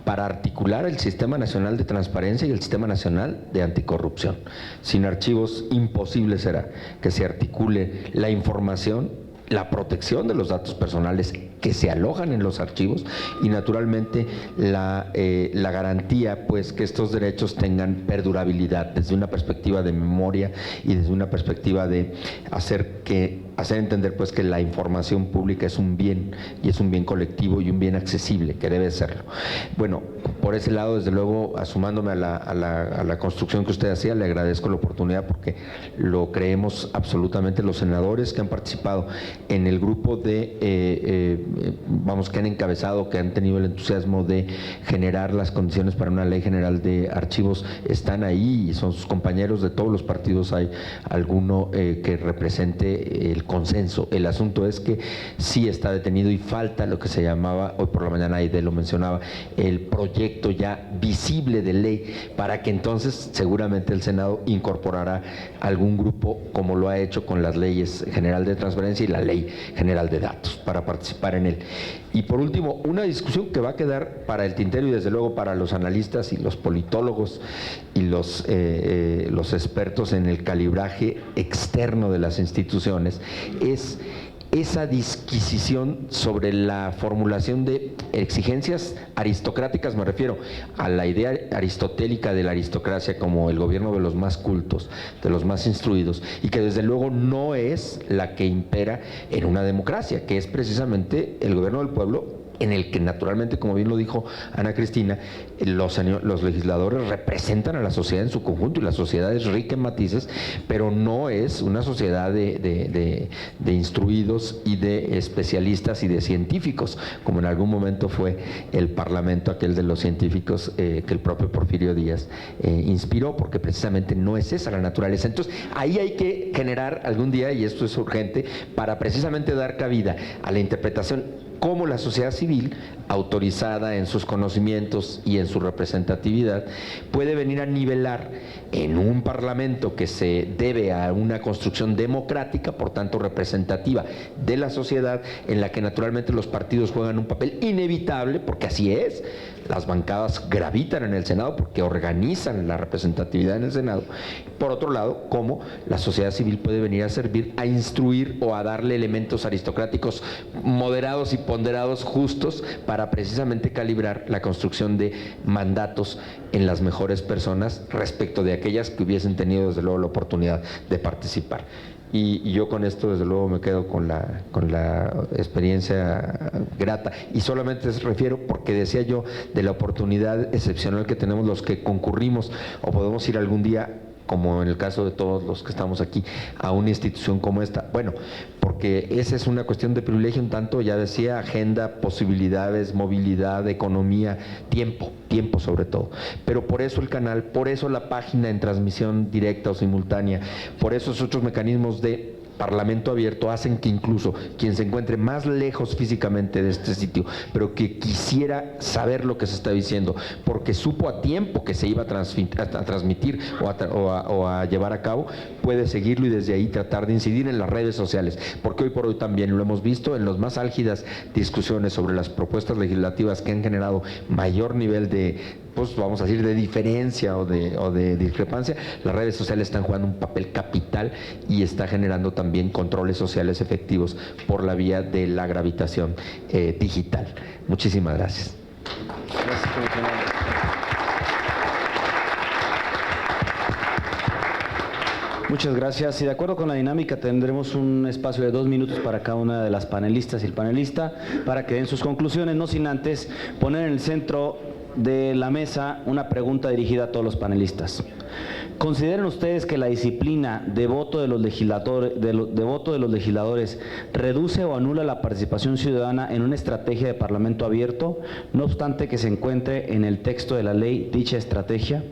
para articular el Sistema Nacional de Transparencia y el Sistema Nacional de Anticorrupción. Sin archivos imposible será que se articule la información, la protección de los datos personales que se alojan en los archivos y naturalmente la garantía, pues, que estos derechos tengan perdurabilidad desde una perspectiva de memoria y desde una perspectiva de hacer entender, pues, que la información pública es un bien, y es un bien colectivo y un bien accesible, que debe serlo. Bueno, por ese lado, desde luego, asumándome a la construcción que usted hacía, le agradezco la oportunidad porque lo creemos absolutamente los senadores que han participado en el grupo que han encabezado, que han tenido el entusiasmo de generar las condiciones para una ley general de archivos, están ahí y son sus compañeros de todos los partidos. Hay alguno que represente el consenso. El asunto es que sí está detenido y falta lo que se llamaba, hoy por la mañana Aide lo mencionaba, el proyecto ya visible de ley, para que entonces seguramente el Senado incorporará algún grupo, como lo ha hecho con las leyes general de transparencia y la ley general de datos, para participar en él. Y por último, una discusión que va a quedar para el tintero y desde luego para los analistas y los politólogos y los expertos en el calibraje externo de las instituciones, es esa disquisición sobre la formulación de exigencias aristocráticas. Me refiero a la idea aristotélica de la aristocracia como el gobierno de los más cultos, de los más instruidos, y que desde luego no es la que impera en una democracia, que es precisamente el gobierno del pueblo en el que naturalmente, como bien lo dijo Ana Cristina, los legisladores representan a la sociedad en su conjunto, y la sociedad es rica en matices, pero no es una sociedad de instruidos y de especialistas y de científicos, como en algún momento fue el Parlamento aquel de los científicos que el propio Porfirio Díaz inspiró, porque precisamente no es esa la naturaleza. Entonces, ahí hay que generar algún día, y esto es urgente, para precisamente dar cabida a la interpretación cómo la sociedad civil, autorizada en sus conocimientos y en su representatividad, puede venir a nivelar en un parlamento que se debe a una construcción democrática, por tanto representativa de la sociedad, en la que naturalmente los partidos juegan un papel inevitable, porque así es. Las bancadas gravitan en el Senado porque organizan la representatividad en el Senado. Por otro lado, cómo la sociedad civil puede venir a servir a instruir o a darle elementos aristocráticos moderados y ponderados justos para precisamente calibrar la construcción de mandatos en las mejores personas respecto de aquellas que hubiesen tenido desde luego la oportunidad de participar. Y yo con esto desde luego me quedo con la experiencia grata, y solamente se refiero porque decía yo de la oportunidad excepcional que tenemos los que concurrimos o podemos ir algún día, como en el caso de todos los que estamos aquí, a una institución como esta. Bueno, porque esa es una cuestión de privilegio, un tanto, ya decía, agenda, posibilidades, movilidad, economía, tiempo sobre todo. Pero por eso el canal, por eso la página en transmisión directa o simultánea, por esos otros mecanismos de Parlamento abierto hacen que incluso quien se encuentre más lejos físicamente de este sitio, pero que quisiera saber lo que se está diciendo, porque supo a tiempo que se iba a transmitir o a llevar a cabo, puede seguirlo y desde ahí tratar de incidir en las redes sociales, porque hoy por hoy también lo hemos visto en las más álgidas discusiones sobre las propuestas legislativas que han generado mayor nivel de, pues vamos a decir, de diferencia o de discrepancia. Las redes sociales están jugando un papel capital y está generando también controles sociales efectivos por la vía de la gravitación digital. Muchísimas gracias. Gracias, comisionado. Muchas gracias. Y de acuerdo con la dinámica tendremos un espacio de 2 minutos para cada una de las panelistas y el panelista para que den sus conclusiones, no sin antes poner en el centro de la mesa una pregunta dirigida a todos los panelistas. ¿Consideran ustedes que la disciplina de voto de los legisladores reduce o anula la participación ciudadana en una estrategia de parlamento abierto, no obstante que se encuentre en el texto de la ley dicha estrategia?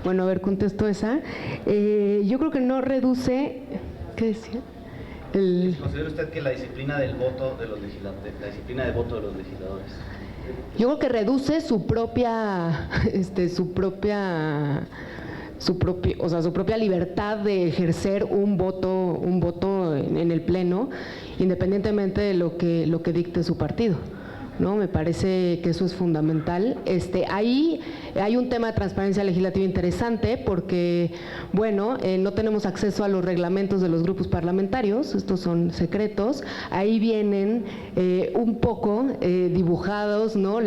Bueno, a ver, contesto esa. Yo creo que no reduce... ¿Qué decía? ¿Considera usted que la disciplina del voto de los legisladores, Yo creo que reduce su propia libertad de ejercer un voto en el pleno, independientemente de lo que dicte su partido, ¿no? Me parece que eso es fundamental. Ahí hay un tema de transparencia legislativa interesante porque, bueno, no tenemos acceso a los reglamentos de los grupos parlamentarios, estos son secretos. Ahí vienen un poco dibujados, ¿no?,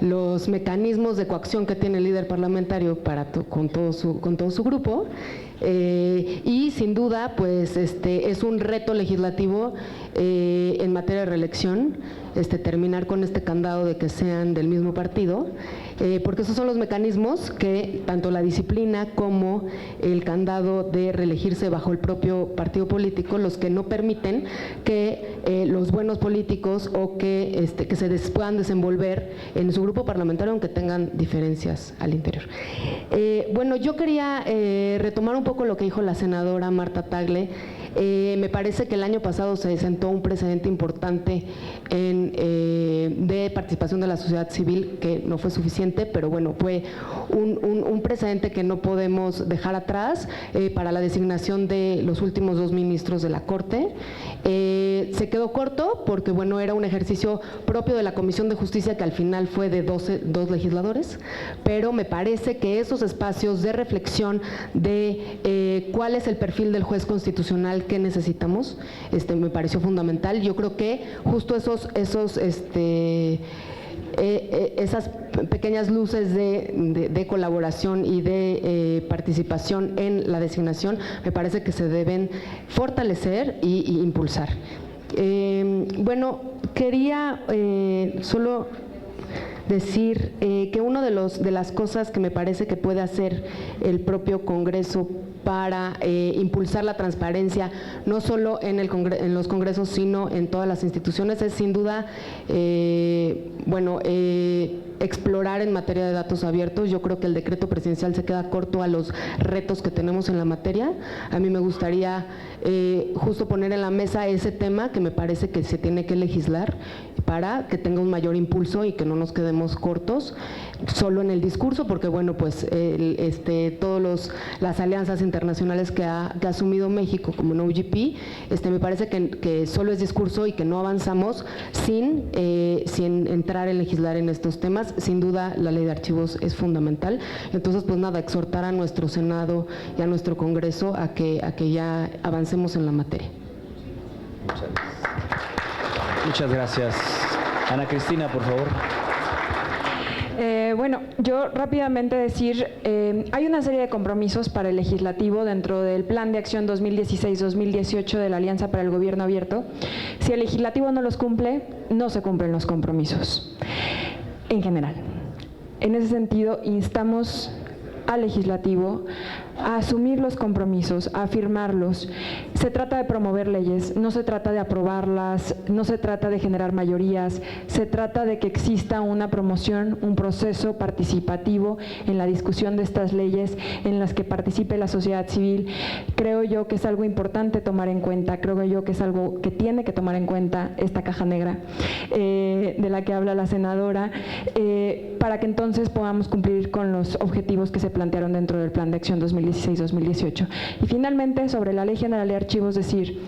los mecanismos de coacción que tiene el líder parlamentario con todo su grupo. Y sin duda, pues es un reto legislativo en materia de reelección, terminar con este candado de que sean del mismo partido, porque esos son los mecanismos que tanto la disciplina como el candado de reelegirse bajo el propio partido político, los que no permiten que los buenos políticos o que se puedan desenvolver en su grupo parlamentario aunque tengan diferencias al interior. Bueno, yo quería retomar un poco lo que dijo la senadora Marta Tagle. Me parece que el año pasado se sentó un precedente importante de participación de la sociedad civil, que no fue suficiente, pero bueno, fue un precedente que no podemos dejar atrás para la designación de los últimos 2 ministros de la Corte. Se quedó corto porque, bueno, era un ejercicio propio de la Comisión de Justicia que al final fue de 2 legisladores, pero me parece que esos espacios de reflexión de cuál es el perfil del juez constitucional que necesitamos, me pareció fundamental. Yo creo que justo esas pequeñas luces de colaboración y de participación en la designación me parece que se deben fortalecer y impulsar. Bueno, quería solo decir que una de las cosas que me parece que puede hacer el propio Congreso para impulsar la transparencia, no solo en los congresos, sino en todas las instituciones, es sin duda, explorar en materia de datos abiertos. Yo creo que el decreto presidencial se queda corto a los retos que tenemos en la materia. A mí me gustaría justo poner en la mesa ese tema que me parece que se tiene que legislar para que tenga un mayor impulso y que no nos quedemos cortos solo en el discurso, porque bueno, pues todas las alianzas internacionales que ha asumido México como en OGP, me parece que solo es discurso y que no avanzamos sin entrar en legislar en estos temas. Sin duda la ley de archivos es fundamental. Entonces, pues nada, exhortar a nuestro Senado y a nuestro Congreso a que ya avancemos en la materia. Muchas gracias. Ana Cristina, por favor. Bueno, yo rápidamente decir, hay una serie de compromisos para el legislativo dentro del Plan de Acción 2016-2018 de la Alianza para el Gobierno Abierto. Si el legislativo no los cumple, no se cumplen los compromisos, en general. En ese sentido, instamos al legislativo a asumir los compromisos, a afirmarlos. Se trata de promover leyes, no se trata de aprobarlas, no se trata de generar mayorías, se trata de que exista una promoción, un proceso participativo en la discusión de estas leyes en las que participe la sociedad civil. Creo yo que es algo importante tomar en cuenta, creo yo que es algo que tiene que tomar en cuenta esta caja negra de la que habla la senadora, para que entonces podamos cumplir con los objetivos que se plantearon dentro del Plan de Acción 2016-2018. Y finalmente, sobre la Ley General de Archivos, decir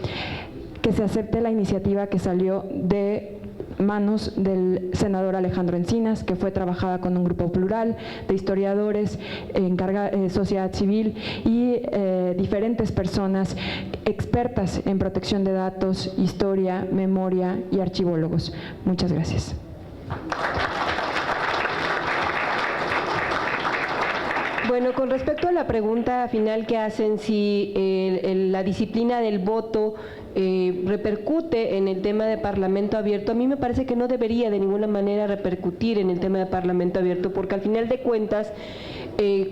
que se acepte la iniciativa que salió de manos del senador Alejandro Encinas, que fue trabajada con un grupo plural de historiadores, sociedad civil y diferentes personas expertas en protección de datos, historia, memoria y archivólogos. Muchas gracias. Bueno, con respecto a la pregunta final que hacen, si la disciplina del voto repercute en el tema de Parlamento abierto, a mí me parece que no debería de ninguna manera repercutir en el tema de Parlamento abierto, porque al final de cuentas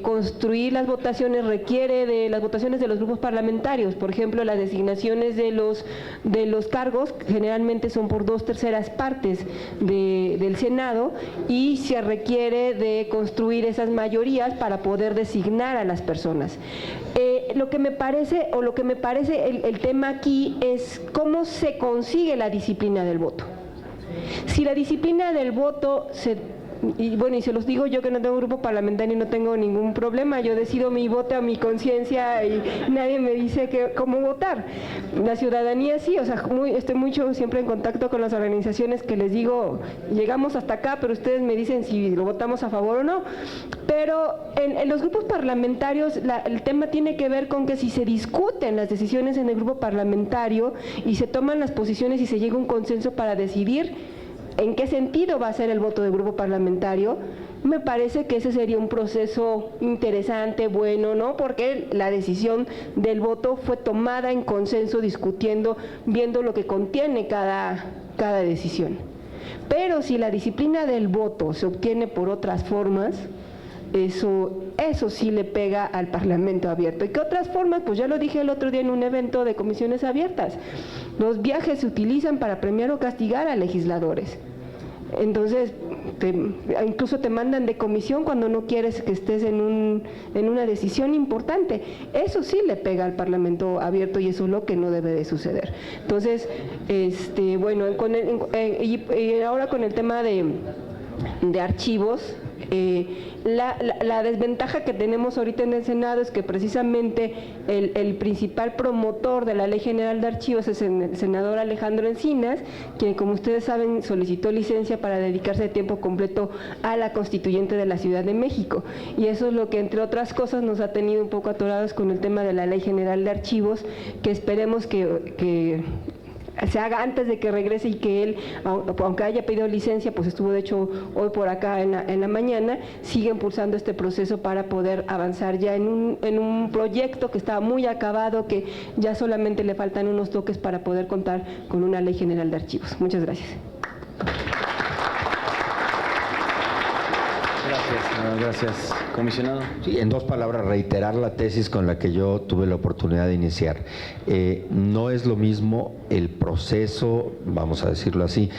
construir las votaciones requiere de las votaciones de los grupos parlamentarios. Por ejemplo, las designaciones de los cargos generalmente son por 2/3 partes del Senado, y se requiere de construir esas mayorías para poder designar a las personas. Lo que me parece el tema aquí es cómo se consigue la disciplina del voto. Si la disciplina del voto y se los digo yo, que no tengo grupo parlamentario y no tengo ningún problema, yo decido mi voto a mi conciencia y nadie me dice cómo votar. La ciudadanía sí, estoy siempre en contacto con las organizaciones que les digo, llegamos hasta acá, pero ustedes me dicen si lo votamos a favor o no. Pero en los grupos parlamentarios el tema tiene que ver con que si se discuten las decisiones en el grupo parlamentario y se toman las posiciones y se llega a un consenso para decidir en qué sentido va a ser el voto del grupo parlamentario, me parece que ese sería un proceso interesante, bueno, ¿no? Porque la decisión del voto fue tomada en consenso, discutiendo, viendo lo que contiene cada decisión. Pero si la disciplina del voto se obtiene por otras formas, eso sí le pega al Parlamento abierto. ¿Y qué otras formas? Pues ya lo dije el otro día en un evento de comisiones abiertas. Los viajes se utilizan para premiar o castigar a legisladores. Entonces, incluso te mandan de comisión cuando no quieres que estés en una decisión importante. Eso sí le pega al Parlamento abierto, y eso es lo que no debe de suceder. Entonces, ahora con el tema de archivos, la desventaja que tenemos ahorita en el Senado es que precisamente el principal promotor de la Ley General de Archivos es el senador Alejandro Encinas, quien, como ustedes saben, solicitó licencia para dedicarse de tiempo completo a la constituyente de la Ciudad de México, y eso es lo que, entre otras cosas, nos ha tenido un poco atorados con el tema de la Ley General de Archivos, que esperemos que se haga antes de que regrese y que él, aunque haya pedido licencia, pues estuvo de hecho hoy por acá en la mañana, sigue impulsando este proceso para poder avanzar ya en un proyecto que está muy acabado, que ya solamente le faltan unos toques para poder contar con una ley general de archivos. Muchas gracias. Gracias, comisionado. Sí, en 2 palabras, reiterar la tesis con la que yo tuve la oportunidad de iniciar. No es lo mismo el proceso, vamos a decirlo así,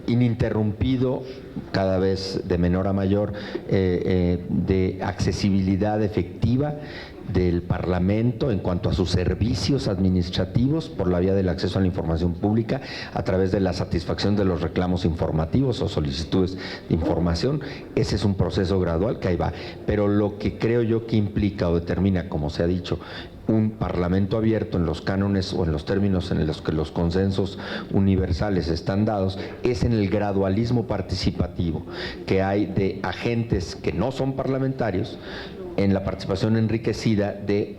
ininterrumpido, cada vez de menor a mayor, de accesibilidad efectiva del Parlamento en cuanto a sus servicios administrativos por la vía del acceso a la información pública a través de la satisfacción de los reclamos informativos o solicitudes de información. Ese es un proceso gradual que ahí va, pero lo que creo yo que implica o determina, como se ha dicho, un parlamento abierto en los cánones o en los términos en los que los consensos universales están dados, es en el gradualismo participativo que hay de agentes que no son parlamentarios, en la participación enriquecida de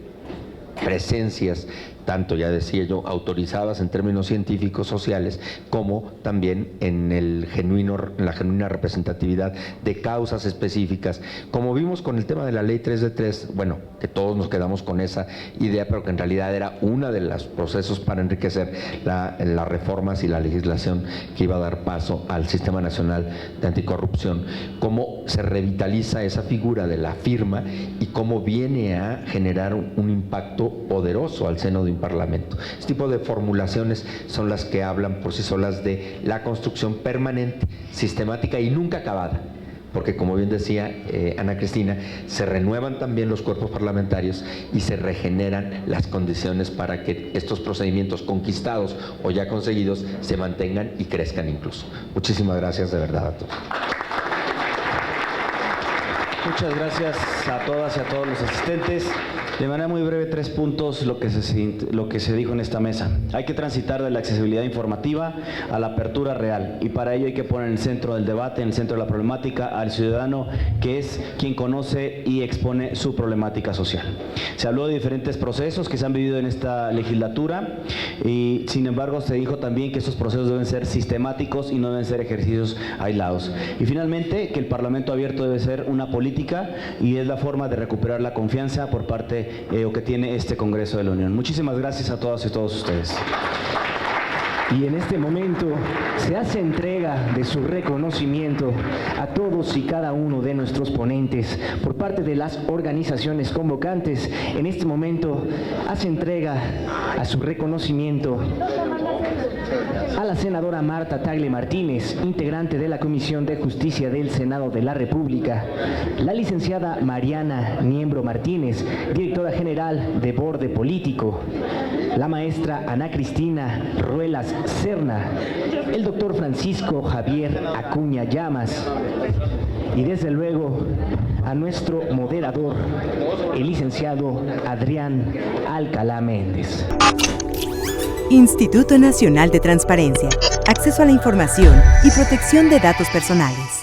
presencias, tanto, ya decía yo, autorizadas en términos científicos, sociales, como también en la genuina representatividad de causas específicas, como vimos con el tema de la ley 3 de 3, bueno, que todos nos quedamos con esa idea, pero que en realidad era uno de los procesos para enriquecer las reformas y la legislación que iba a dar paso al Sistema Nacional de Anticorrupción, cómo se revitaliza esa figura de la firma y cómo viene a generar un impacto poderoso al seno de un parlamento. Este tipo de formulaciones son las que hablan por sí solas de la construcción permanente, sistemática y nunca acabada, porque como bien decía Ana Cristina, se renuevan también los cuerpos parlamentarios y se regeneran las condiciones para que estos procedimientos conquistados o ya conseguidos se mantengan y crezcan incluso. Muchísimas gracias de verdad a todos. Muchas gracias a todas y a todos los asistentes. De manera muy breve, 3 puntos lo que se dijo en esta mesa. Hay que transitar de la accesibilidad informativa a la apertura real, y para ello hay que poner en el centro del debate, en el centro de la problemática, al ciudadano, que es quien conoce y expone su problemática social. Se habló de diferentes procesos que se han vivido en esta legislatura y sin embargo se dijo también que estos procesos deben ser sistemáticos y no deben ser ejercicios aislados. Y finalmente, que el Parlamento abierto debe ser una política y es la forma de recuperar la confianza por parte o que tiene este Congreso de la Unión. Muchísimas gracias a todas y todos ustedes. Y en este momento se hace entrega de su reconocimiento a todos y cada uno de nuestros ponentes por parte de las organizaciones convocantes. En este momento hace entrega a su reconocimiento a la senadora Marta Tagle Martínez, integrante de la Comisión de Justicia del Senado de la República, la licenciada Mariana Niembro Martínez, directora general de Borde Político, la maestra Ana Cristina Ruelas Serna, el doctor Francisco Javier Acuña Llamas y desde luego a nuestro moderador, el licenciado Adrián Alcalá Méndez. Instituto Nacional de Transparencia, Acceso a la Información y Protección de Datos Personales.